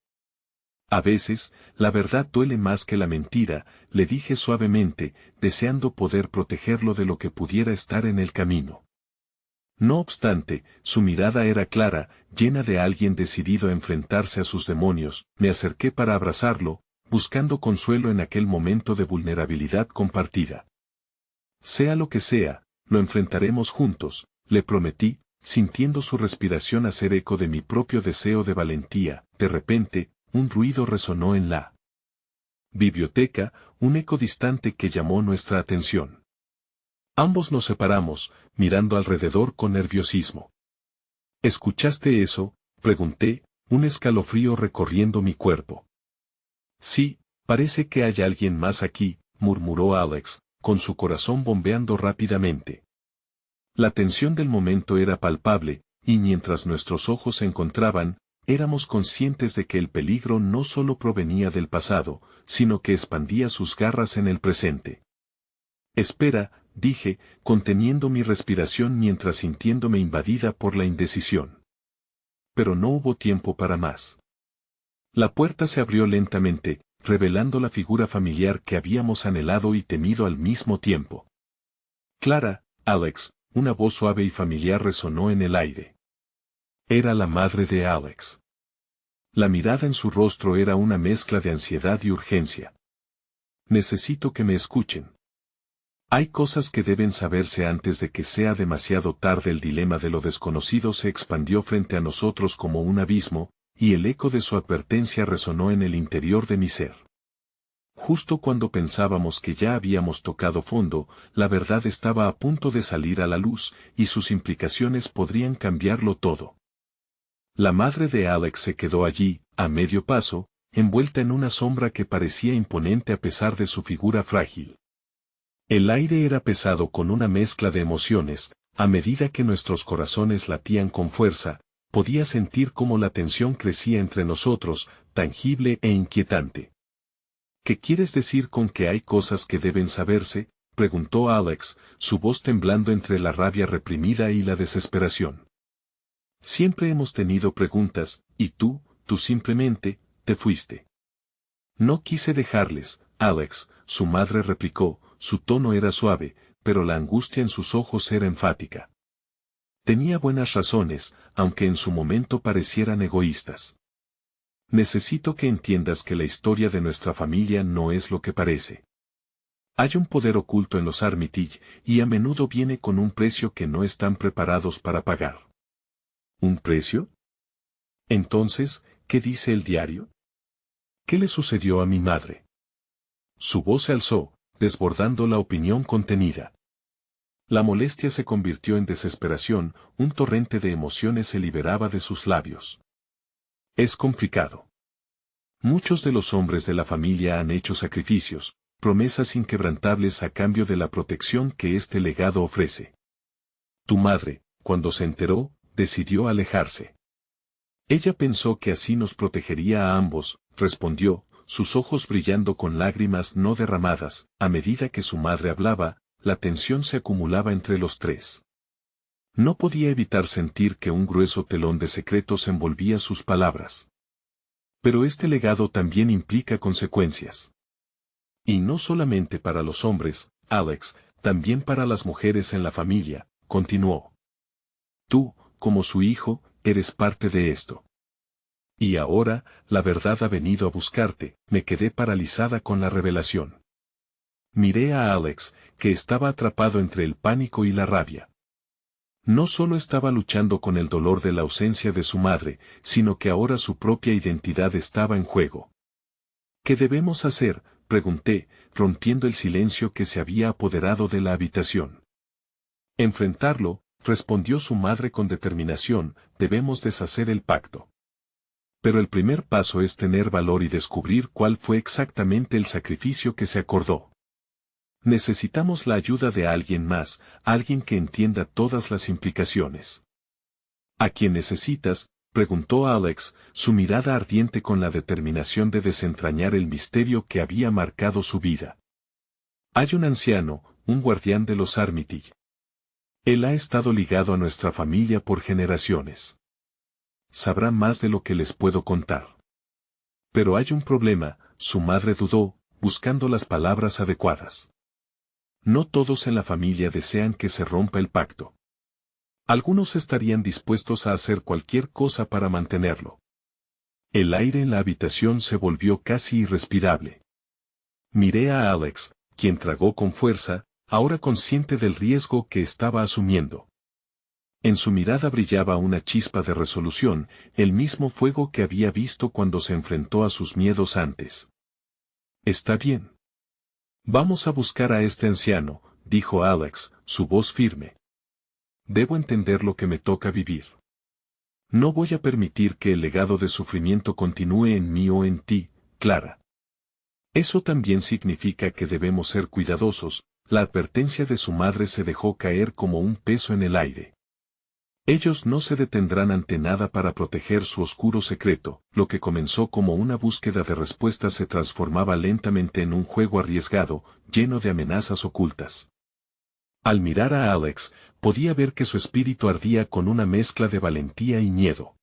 A veces, la verdad duele más que la mentira, le dije suavemente, deseando poder protegerlo de lo que pudiera estar en el camino. No obstante, su mirada era clara, llena de alguien decidido a enfrentarse a sus demonios. Me acerqué para abrazarlo, buscando consuelo en aquel momento de vulnerabilidad compartida. Sea lo que sea, lo enfrentaremos juntos, le prometí, sintiendo su respiración hacer eco de mi propio deseo de valentía. De repente, un ruido resonó en la biblioteca, un eco distante que llamó nuestra atención. Ambos nos separamos, mirando alrededor con nerviosismo. ¿Escuchaste eso?, pregunté, un escalofrío recorriendo mi cuerpo. Sí, parece que hay alguien más aquí, murmuró Alex, con su corazón bombeando rápidamente. La tensión del momento era palpable, y mientras nuestros ojos se encontraban, éramos conscientes de que el peligro no solo provenía del pasado, sino que expandía sus garras en el presente. Espera, dije, conteniendo mi respiración mientras sintiéndome invadida por la indecisión. pero no hubo tiempo para más. La puerta se abrió lentamente, revelando la figura familiar que habíamos anhelado y temido al mismo tiempo. Clara, Alex, una voz suave y familiar resonó en el aire. Era la madre de Alex. La mirada en su rostro era una mezcla de ansiedad y urgencia. Necesito que me escuchen. Hay cosas que deben saberse antes de que sea demasiado tarde. El dilema de lo desconocido se expandió frente a nosotros como un abismo, y el eco de su advertencia resonó en el interior de mi ser. Justo cuando pensábamos que ya habíamos tocado fondo, la verdad estaba a punto de salir a la luz, y sus implicaciones podrían cambiarlo todo. La madre de Alex se quedó allí, a medio paso, envuelta en una sombra que parecía imponente a pesar de su figura frágil. El aire era pesado con una mezcla de emociones, a medida que nuestros corazones latían con fuerza, podía sentir cómo la tensión crecía entre nosotros, tangible e inquietante. ¿Qué quieres decir con que hay cosas que deben saberse?, preguntó Alex, su voz temblando entre la rabia reprimida y la desesperación. Siempre hemos tenido preguntas, y tú simplemente, te fuiste. No quise dejarles, Alex, su madre replicó, su tono era suave, pero la angustia en sus ojos era enfática. Tenía buenas razones, aunque en su momento parecieran egoístas. Necesito que entiendas que la historia de nuestra familia no es lo que parece. Hay un poder oculto en los Armitage, y a menudo viene con un precio que no están preparados para pagar. ¿Un precio? Entonces, ¿qué dice el diario? ¿Qué le sucedió a mi madre? Su voz se alzó, desbordando la opinión contenida. La molestia se convirtió en desesperación, un torrente de emociones se liberaba de sus labios. Es complicado. Muchos de los hombres de la familia han hecho sacrificios, promesas inquebrantables a cambio de la protección que este legado ofrece. Tu madre, cuando se enteró, decidió alejarse. Ella pensó que así nos protegería a ambos, respondió, sus ojos brillando con lágrimas no derramadas. A medida que su madre hablaba, la tensión se acumulaba entre los tres. No podía evitar sentir que un grueso telón de secretos envolvía sus palabras. Pero este legado también implica consecuencias. Y no solamente para los hombres, Alex, también para las mujeres en la familia, continuó. Tú, como su hijo, eres parte de esto. Y ahora, la verdad ha venido a buscarte. Me quedé paralizada con la revelación. Miré a Alex, que estaba atrapado entre el pánico y la rabia. No solo estaba luchando con el dolor de la ausencia de su madre, sino que ahora su propia identidad estaba en juego. ¿Qué debemos hacer?, pregunté, rompiendo el silencio que se había apoderado de la habitación. Enfrentarlo, respondió su madre con determinación, debemos deshacer el pacto. Pero el primer paso es tener valor y descubrir cuál fue exactamente el sacrificio que se acordó. Necesitamos la ayuda de alguien más, alguien que entienda todas las implicaciones. ¿A quién necesitas?, preguntó Alex, su mirada ardiente con la determinación de desentrañar el misterio que había marcado su vida. Hay un anciano, un guardián de los Armitage. Él ha estado ligado a nuestra familia por generaciones. Sabrá más de lo que les puedo contar. Pero hay un problema, su madre dudó, buscando las palabras adecuadas. No todos en la familia desean que se rompa el pacto. Algunos estarían dispuestos a hacer cualquier cosa para mantenerlo. El aire en la habitación se volvió casi irrespirable. Miré a Alex, quien tragó con fuerza, ahora consciente del riesgo que estaba asumiendo. En su mirada brillaba una chispa de resolución, el mismo fuego que había visto cuando se enfrentó a sus miedos antes. Está bien. Vamos a buscar a este anciano, dijo Alex, su voz firme. Debo entender lo que me toca vivir. No voy a permitir que el legado de sufrimiento continúe en mí o en ti, Clara. Eso también significa que debemos ser cuidadosos. La advertencia de su madre se dejó caer como un peso en el aire. Ellos no se detendrán ante nada para proteger su oscuro secreto. Lo que comenzó como una búsqueda de respuestas se transformaba lentamente en un juego arriesgado, lleno de amenazas ocultas. Al mirar a Alex, podía ver que su espíritu ardía con una mezcla de valentía y miedo.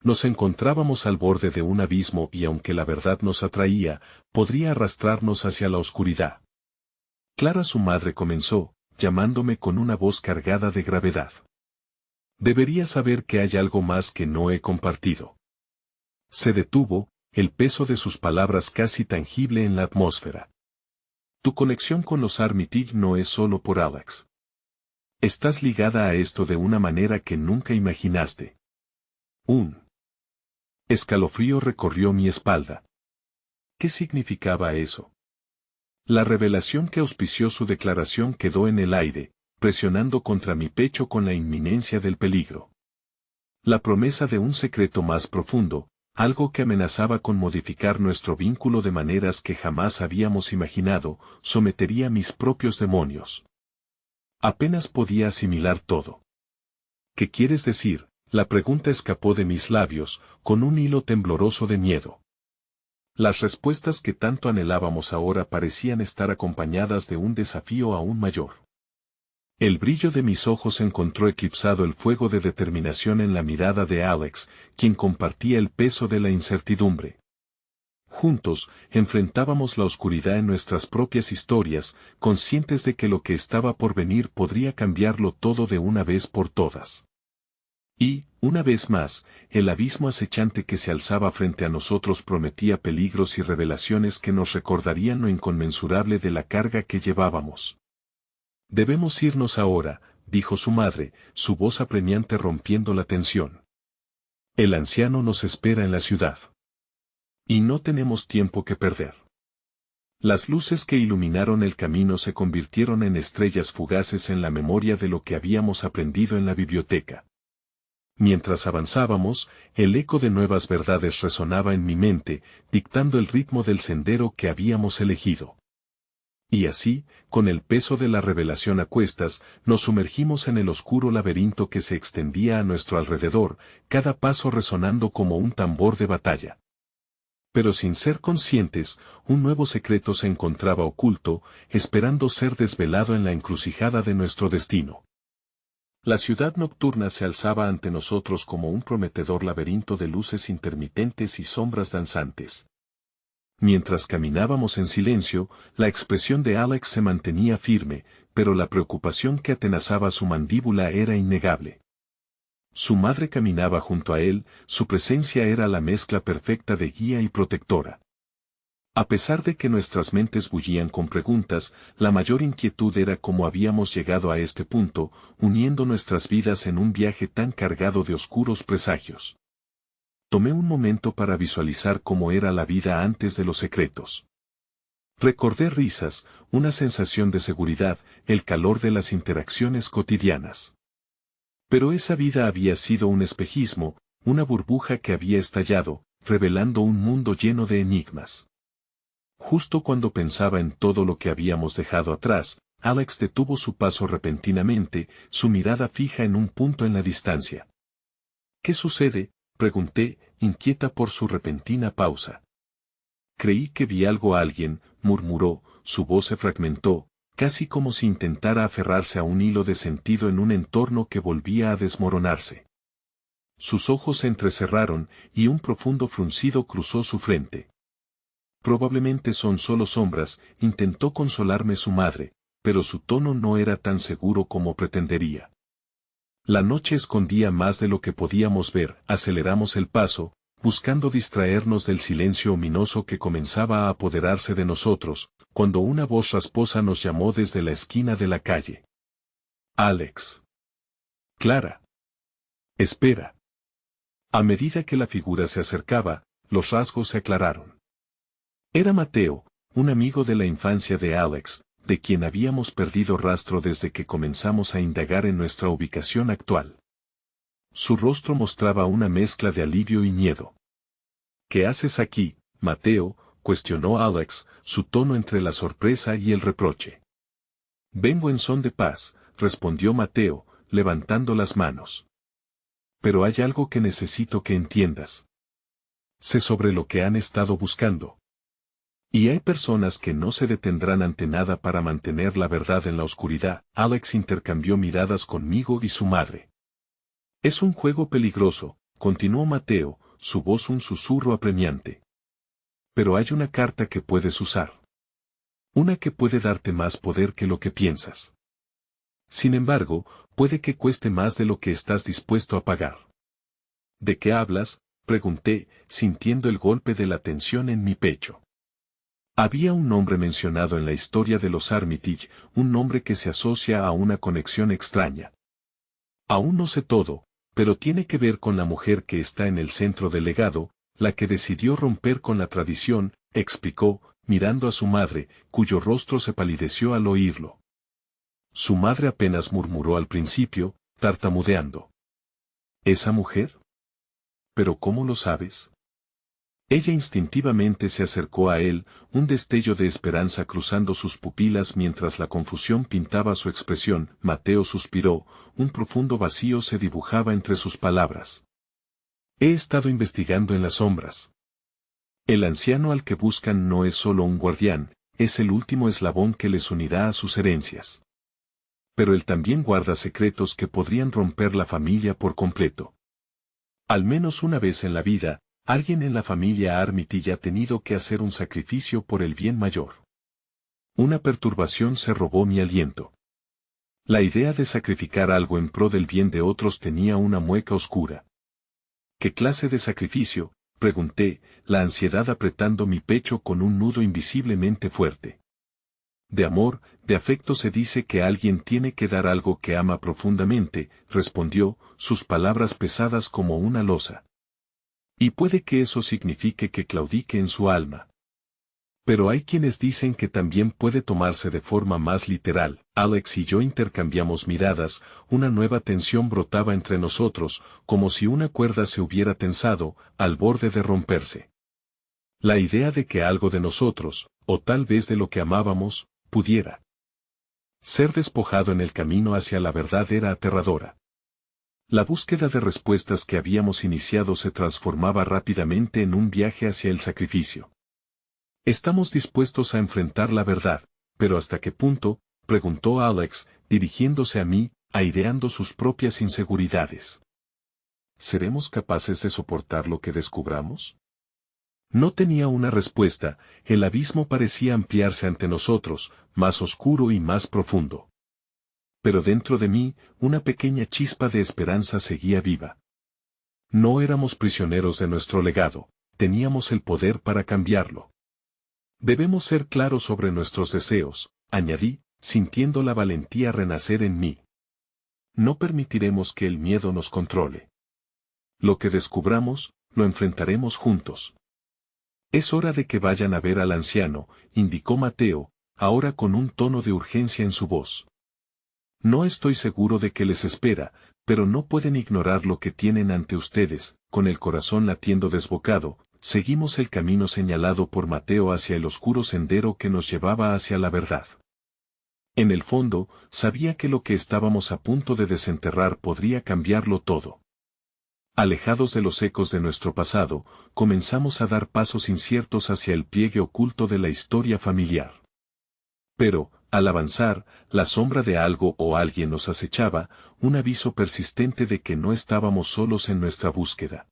Nos encontrábamos al borde de un abismo y aunque la verdad nos atraía, podría arrastrarnos hacia la oscuridad. Clara, su madre, comenzó, llamándome con una voz cargada de gravedad. Debería saber que hay algo más que no he compartido. Se detuvo, el peso de sus palabras casi tangible en la atmósfera. Tu conexión con los Armitage no es solo por Alex. Estás ligada a esto de una manera que nunca imaginaste. Un escalofrío recorrió mi espalda. ¿Qué significaba eso? La revelación que auspició su declaración quedó en el aire, presionando contra mi pecho con la inminencia del peligro. La promesa de un secreto más profundo, algo que amenazaba con modificar nuestro vínculo de maneras que jamás habíamos imaginado, sometería a mis propios demonios. Apenas podía asimilar todo. ¿Qué quieres decir? La pregunta escapó de mis labios, con un hilo tembloroso de miedo. Las respuestas que tanto anhelábamos ahora parecían estar acompañadas de un desafío aún mayor. El brillo de mis ojos encontró eclipsado el fuego de determinación en la mirada de Alex, quien compartía el peso de la incertidumbre. Juntos, enfrentábamos la oscuridad en nuestras propias historias, conscientes de que lo que estaba por venir podría cambiarlo todo de una vez por todas. Y, una vez más, el abismo acechante que se alzaba frente a nosotros prometía peligros y revelaciones que nos recordarían lo inconmensurable de la carga que llevábamos. Debemos irnos ahora, dijo su madre, su voz apremiante rompiendo la tensión. El anciano nos espera en la ciudad. Y no tenemos tiempo que perder. Las luces que iluminaron el camino se convirtieron en estrellas fugaces en la memoria de lo que habíamos aprendido en la biblioteca. Mientras avanzábamos, el eco de nuevas verdades resonaba en mi mente, dictando el ritmo del sendero que habíamos elegido. Y así, con el peso de la revelación a cuestas, nos sumergimos en el oscuro laberinto que se extendía a nuestro alrededor, cada paso resonando como un tambor de batalla. Pero sin ser conscientes, un nuevo secreto se encontraba oculto, esperando ser desvelado en la encrucijada de nuestro destino. La ciudad nocturna se alzaba ante nosotros como un prometedor laberinto de luces intermitentes y sombras danzantes. Mientras caminábamos en silencio, la expresión de Alex se mantenía firme, pero la preocupación que atenazaba su mandíbula era innegable. Su madre caminaba junto a él, su presencia era la mezcla perfecta de guía y protectora. A pesar de que nuestras mentes bullían con preguntas, la mayor inquietud era cómo habíamos llegado a este punto, uniendo nuestras vidas en un viaje tan cargado de oscuros presagios. Tomé un momento para visualizar cómo era la vida antes de los secretos. Recordé risas, una sensación de seguridad, el calor de las interacciones cotidianas. Pero esa vida había sido un espejismo, una burbuja que había estallado, revelando un mundo lleno de enigmas. Justo cuando pensaba en todo lo que habíamos dejado atrás, Alex detuvo su paso repentinamente, su mirada fija en un punto en la distancia. ¿Qué sucede?, pregunté, inquieta por su repentina pausa. Creí que vi algo a alguien, murmuró, su voz se fragmentó, casi como si intentara aferrarse a un hilo de sentido en un entorno que volvía a desmoronarse. Sus ojos se entrecerraron, y un profundo fruncido cruzó su frente. Probablemente son solo sombras, intentó consolarme su madre, pero su tono no era tan seguro como pretendería. La noche escondía más de lo que podíamos ver, aceleramos el paso, buscando distraernos del silencio ominoso que comenzaba a apoderarse de nosotros, cuando una voz rasposa nos llamó desde la esquina de la calle. Alex. Clara. Espera. A medida que la figura se acercaba, los rasgos se aclararon. Era Mateo, un amigo de la infancia de Alex, de quien habíamos perdido rastro desde que comenzamos a indagar en nuestra ubicación actual. Su rostro mostraba una mezcla de alivio y miedo. ¿Qué haces aquí, Mateo?, cuestionó Alex, su tono entre la sorpresa y el reproche. Vengo en son de paz, respondió Mateo, levantando las manos. Pero hay algo que necesito que entiendas. Sé sobre lo que han estado buscando. Y hay personas que no se detendrán ante nada para mantener la verdad en la oscuridad. Alex intercambió miradas conmigo y su madre. Es un juego peligroso, continuó Mateo, su voz un susurro apremiante. Pero hay una carta que puedes usar. Una que puede darte más poder que lo que piensas. Sin embargo, puede que cueste más de lo que estás dispuesto a pagar. ¿De qué hablas?, pregunté, sintiendo el golpe de la tensión en mi pecho. Había un nombre mencionado en la historia de los Armitage, un nombre que se asocia a una conexión extraña. Aún no sé todo, pero tiene que ver con la mujer que está en el centro del legado, la que decidió romper con la tradición, explicó, mirando a su madre, cuyo rostro se palideció al oírlo. Su madre apenas murmuró al principio, tartamudeando. ¿Esa mujer? ¿Pero cómo lo sabes? Ella instintivamente se acercó a él, un destello de esperanza cruzando sus pupilas mientras la confusión pintaba su expresión. Mateo suspiró, un profundo vacío se dibujaba entre sus palabras. He estado investigando en las sombras. El anciano al que buscan no es solo un guardián, es el último eslabón que les unirá a sus herencias. Pero él también guarda secretos que podrían romper la familia por completo. Al menos una vez en la vida, alguien en la familia Armitage ha tenido que hacer un sacrificio por el bien mayor. Una perturbación se robó mi aliento. La idea de sacrificar algo en pro del bien de otros tenía una mueca oscura. ¿Qué clase de sacrificio?, pregunté, la ansiedad apretando mi pecho con un nudo invisiblemente fuerte. De amor, de afecto se dice que alguien tiene que dar algo que ama profundamente, respondió, sus palabras pesadas como una losa. Y puede que eso signifique que claudique en su alma. Pero hay quienes dicen que también puede tomarse de forma más literal. Alex y yo intercambiamos miradas, una nueva tensión brotaba entre nosotros, como si una cuerda se hubiera tensado, al borde de romperse. La idea de que algo de nosotros, o tal vez de lo que amábamos, pudiera ser despojado en el camino hacia la verdad era aterradora. La búsqueda de respuestas que habíamos iniciado se transformaba rápidamente en un viaje hacia el sacrificio. Estamos dispuestos a enfrentar la verdad, pero ¿hasta qué punto?, preguntó Alex, dirigiéndose a mí, aireando sus propias inseguridades. ¿Seremos capaces de soportar lo que descubramos? No tenía una respuesta, el abismo parecía ampliarse ante nosotros, más oscuro y más profundo. Pero dentro de mí, una pequeña chispa de esperanza seguía viva. No éramos prisioneros de nuestro legado, teníamos el poder para cambiarlo. Debemos ser claros sobre nuestros deseos, añadí, sintiendo la valentía renacer en mí. No permitiremos que el miedo nos controle. Lo que descubramos, lo enfrentaremos juntos. Es hora de que vayan a ver al anciano, indicó Mateo, ahora con un tono de urgencia en su voz. No estoy seguro de qué les espera, pero no pueden ignorar lo que tienen ante ustedes. Con el corazón latiendo desbocado, seguimos el camino señalado por Mateo hacia el oscuro sendero que nos llevaba hacia la verdad. En el fondo, sabía que lo que estábamos a punto de desenterrar podría cambiarlo todo. Alejados de los ecos de nuestro pasado, comenzamos a dar pasos inciertos hacia el pliegue oculto de la historia familiar. Pero, al avanzar, la sombra de algo o alguien nos acechaba, un aviso persistente de que no estábamos solos en nuestra búsqueda.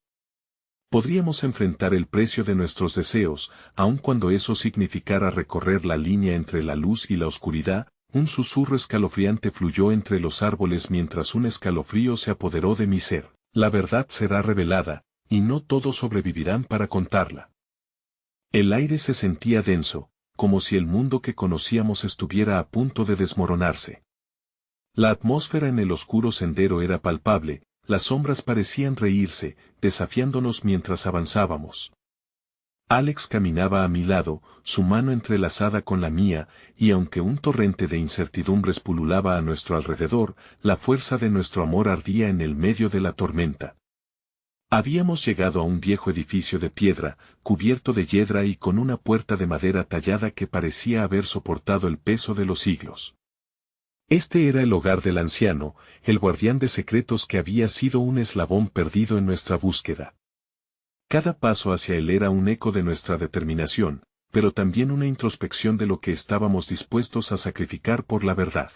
Podríamos enfrentar el precio de nuestros deseos, aun cuando eso significara recorrer la línea entre la luz y la oscuridad. Un susurro escalofriante fluyó entre los árboles mientras un escalofrío se apoderó de mi ser. La verdad será revelada, y no todos sobrevivirán para contarla. El aire se sentía denso, como si el mundo que conocíamos estuviera a punto de desmoronarse. La atmósfera en el oscuro sendero era palpable, las sombras parecían reírse, desafiándonos mientras avanzábamos. Alex caminaba a mi lado, su mano entrelazada con la mía, y aunque un torrente de incertidumbres pululaba a nuestro alrededor, la fuerza de nuestro amor ardía en el medio de la tormenta. Habíamos llegado a un viejo edificio de piedra, cubierto de hiedra y con una puerta de madera tallada que parecía haber soportado el peso de los siglos. Este era el hogar del anciano, el guardián de secretos que había sido un eslabón perdido en nuestra búsqueda. Cada paso hacia él era un eco de nuestra determinación, pero también una introspección de lo que estábamos dispuestos a sacrificar por la verdad.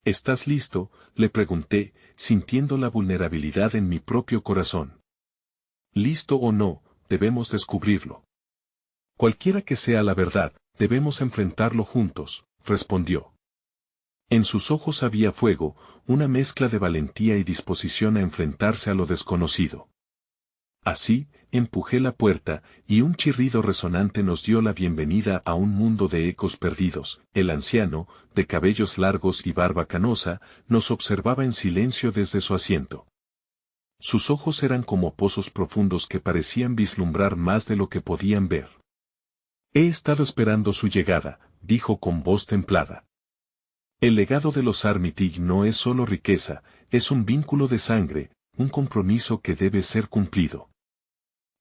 ¿Estás listo?, le pregunté, sintiendo la vulnerabilidad en mi propio corazón. listo o no, debemos descubrirlo. Cualquiera que sea la verdad, debemos enfrentarlo juntos, respondió. En sus ojos había fuego, una mezcla de valentía y disposición a enfrentarse a lo desconocido. Así, empujé la puerta, y un chirrido resonante nos dio la bienvenida a un mundo de ecos perdidos. El anciano, de cabellos largos y barba canosa, nos observaba en silencio desde su asiento. Sus ojos eran como pozos profundos que parecían vislumbrar más de lo que podían ver. He estado esperando su llegada, dijo con voz templada. El legado de los Armitage no es solo riqueza, es un vínculo de sangre, un compromiso que debe ser cumplido.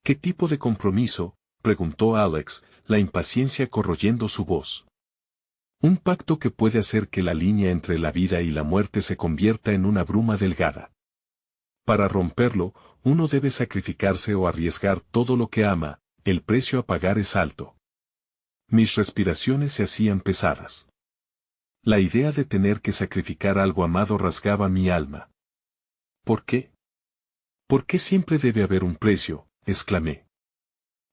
¿Qué tipo de compromiso?, preguntó Alex, la impaciencia corroyendo su voz. Un pacto que puede hacer que la línea entre la vida y la muerte se convierta en una bruma delgada. Para romperlo, uno debe sacrificarse o arriesgar todo lo que ama, el precio a pagar es alto. Mis respiraciones se hacían pesadas. La idea de tener que sacrificar algo amado rasgaba mi alma. ¿Por qué? ¿Por qué siempre debe haber un precio?, exclamé.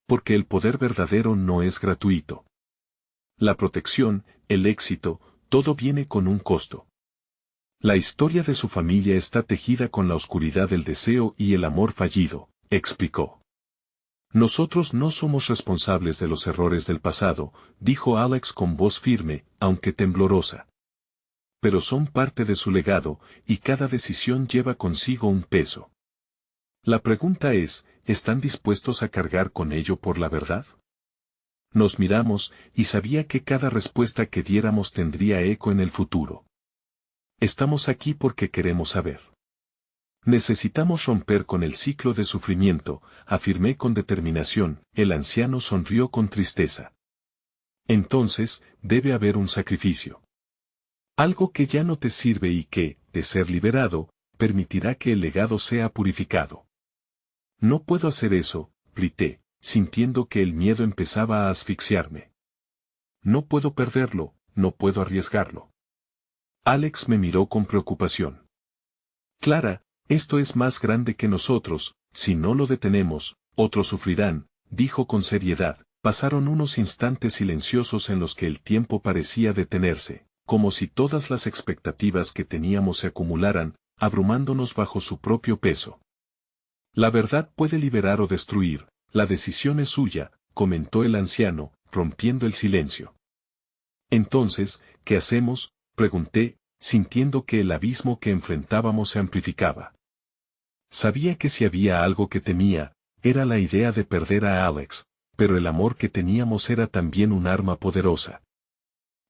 Porque el poder verdadero no es gratuito. La protección, el éxito, todo viene con un costo. La historia de su familia está tejida con la oscuridad del deseo y el amor fallido, explicó. Nosotros no somos responsables de los errores del pasado, dijo Alex con voz firme, aunque temblorosa. Pero son parte de su legado, y cada decisión lleva consigo un peso. La pregunta es, ¿están dispuestos a cargar con ello por la verdad? Nos miramos, y sabía que cada respuesta que diéramos tendría eco en el futuro. Estamos aquí porque queremos saber. Necesitamos romper con el ciclo de sufrimiento, afirmé con determinación. El anciano sonrió con tristeza. Entonces, debe haber un sacrificio. Algo que ya no te sirve y que, de ser liberado, permitirá que el legado sea purificado. No puedo hacer eso, grité, sintiendo que el miedo empezaba a asfixiarme. No puedo perderlo, no puedo arriesgarlo. Alex me miró con preocupación. Clara, esto es más grande que nosotros, si no lo detenemos, otros sufrirán, dijo con seriedad. Pasaron unos instantes silenciosos en los que el tiempo parecía detenerse, como si todas las expectativas que teníamos se acumularan, abrumándonos bajo su propio peso. La verdad puede liberar o destruir, la decisión es suya, comentó el anciano, rompiendo el silencio. Entonces, ¿qué hacemos?, pregunté, sintiendo que el abismo que enfrentábamos se amplificaba. Sabía que si había algo que temía, era la idea de perder a Alex, pero el amor que teníamos era también un arma poderosa.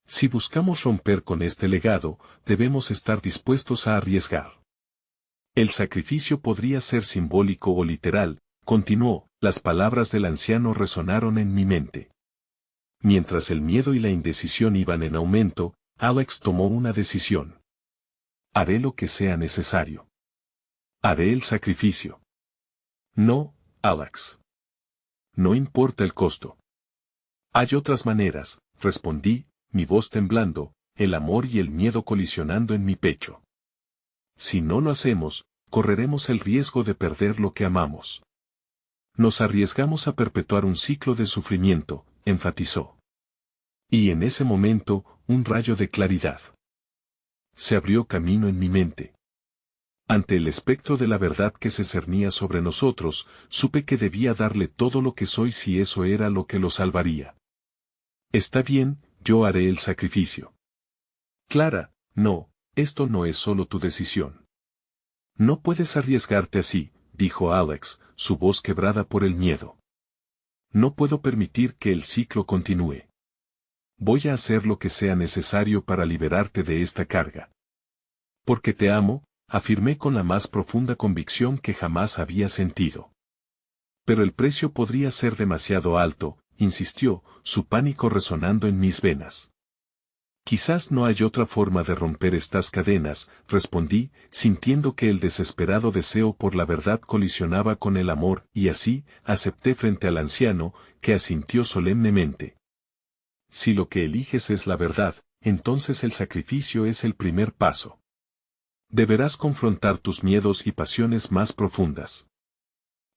Si buscamos romper con este legado, debemos estar dispuestos a arriesgar. El sacrificio podría ser simbólico o literal, continuó, las palabras del anciano resonaron en mi mente. Mientras el miedo y la indecisión iban en aumento, Alex tomó una decisión. Haré lo que sea necesario. Haré el sacrificio. No, Alex. No importa el costo. Hay otras maneras, respondí, mi voz temblando, el amor y el miedo colisionando en mi pecho. Si no lo hacemos, correremos el riesgo de perder lo que amamos. Nos arriesgamos a perpetuar un ciclo de sufrimiento, enfatizó. Y en ese momento, un rayo de claridad se abrió camino en mi mente. Ante el espectro de la verdad que se cernía sobre nosotros, supe que debía darle todo lo que soy si eso era lo que lo salvaría. Está bien, yo haré el sacrificio. Clara, no, esto no es solo tu decisión. No puedes arriesgarte así, dijo Alex, su voz quebrada por el miedo. No puedo permitir que el ciclo continúe. Voy a hacer lo que sea necesario para liberarte de esta carga. Porque te amo, afirmé con la más profunda convicción que jamás había sentido. Pero el precio podría ser demasiado alto, insistió, su pánico resonando en mis venas. Quizás no hay otra forma de romper estas cadenas, respondí, sintiendo que el desesperado deseo por la verdad colisionaba con el amor, y así, acepté frente al anciano, que asintió solemnemente. Si lo que eliges es la verdad, entonces el sacrificio es el primer paso. Deberás confrontar tus miedos y pasiones más profundas.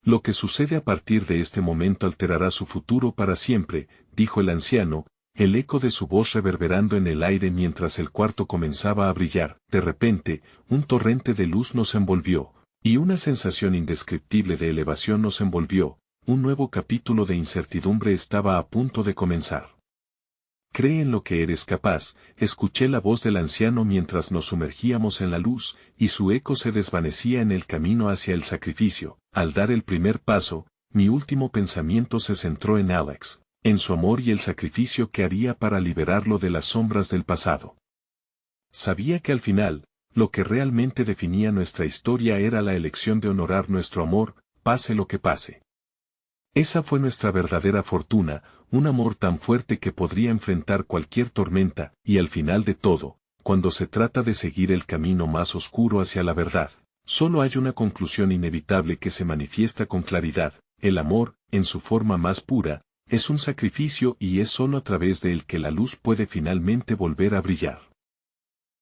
Lo que sucede a partir de este momento alterará su futuro para siempre, dijo el anciano, el eco de su voz reverberando en el aire mientras el cuarto comenzaba a brillar. De repente, un torrente de luz nos envolvió, y una sensación indescriptible de elevación nos envolvió. Un nuevo capítulo de incertidumbre estaba a punto de comenzar. Cree en lo que eres capaz, escuché la voz del anciano mientras nos sumergíamos en la luz, y su eco se desvanecía en el camino hacia el sacrificio. Al dar el primer paso, mi último pensamiento se centró en Alex, en su amor y el sacrificio que haría para liberarlo de las sombras del pasado. Sabía que al final, lo que realmente definía nuestra historia era la elección de honorar nuestro amor, pase lo que pase. Esa fue nuestra verdadera fortuna, un amor tan fuerte que podría enfrentar cualquier tormenta, y al final de todo, cuando se trata de seguir el camino más oscuro hacia la verdad, solo hay una conclusión inevitable que se manifiesta con claridad: el amor, en su forma más pura, es un sacrificio y es solo a través de él que la luz puede finalmente volver a brillar.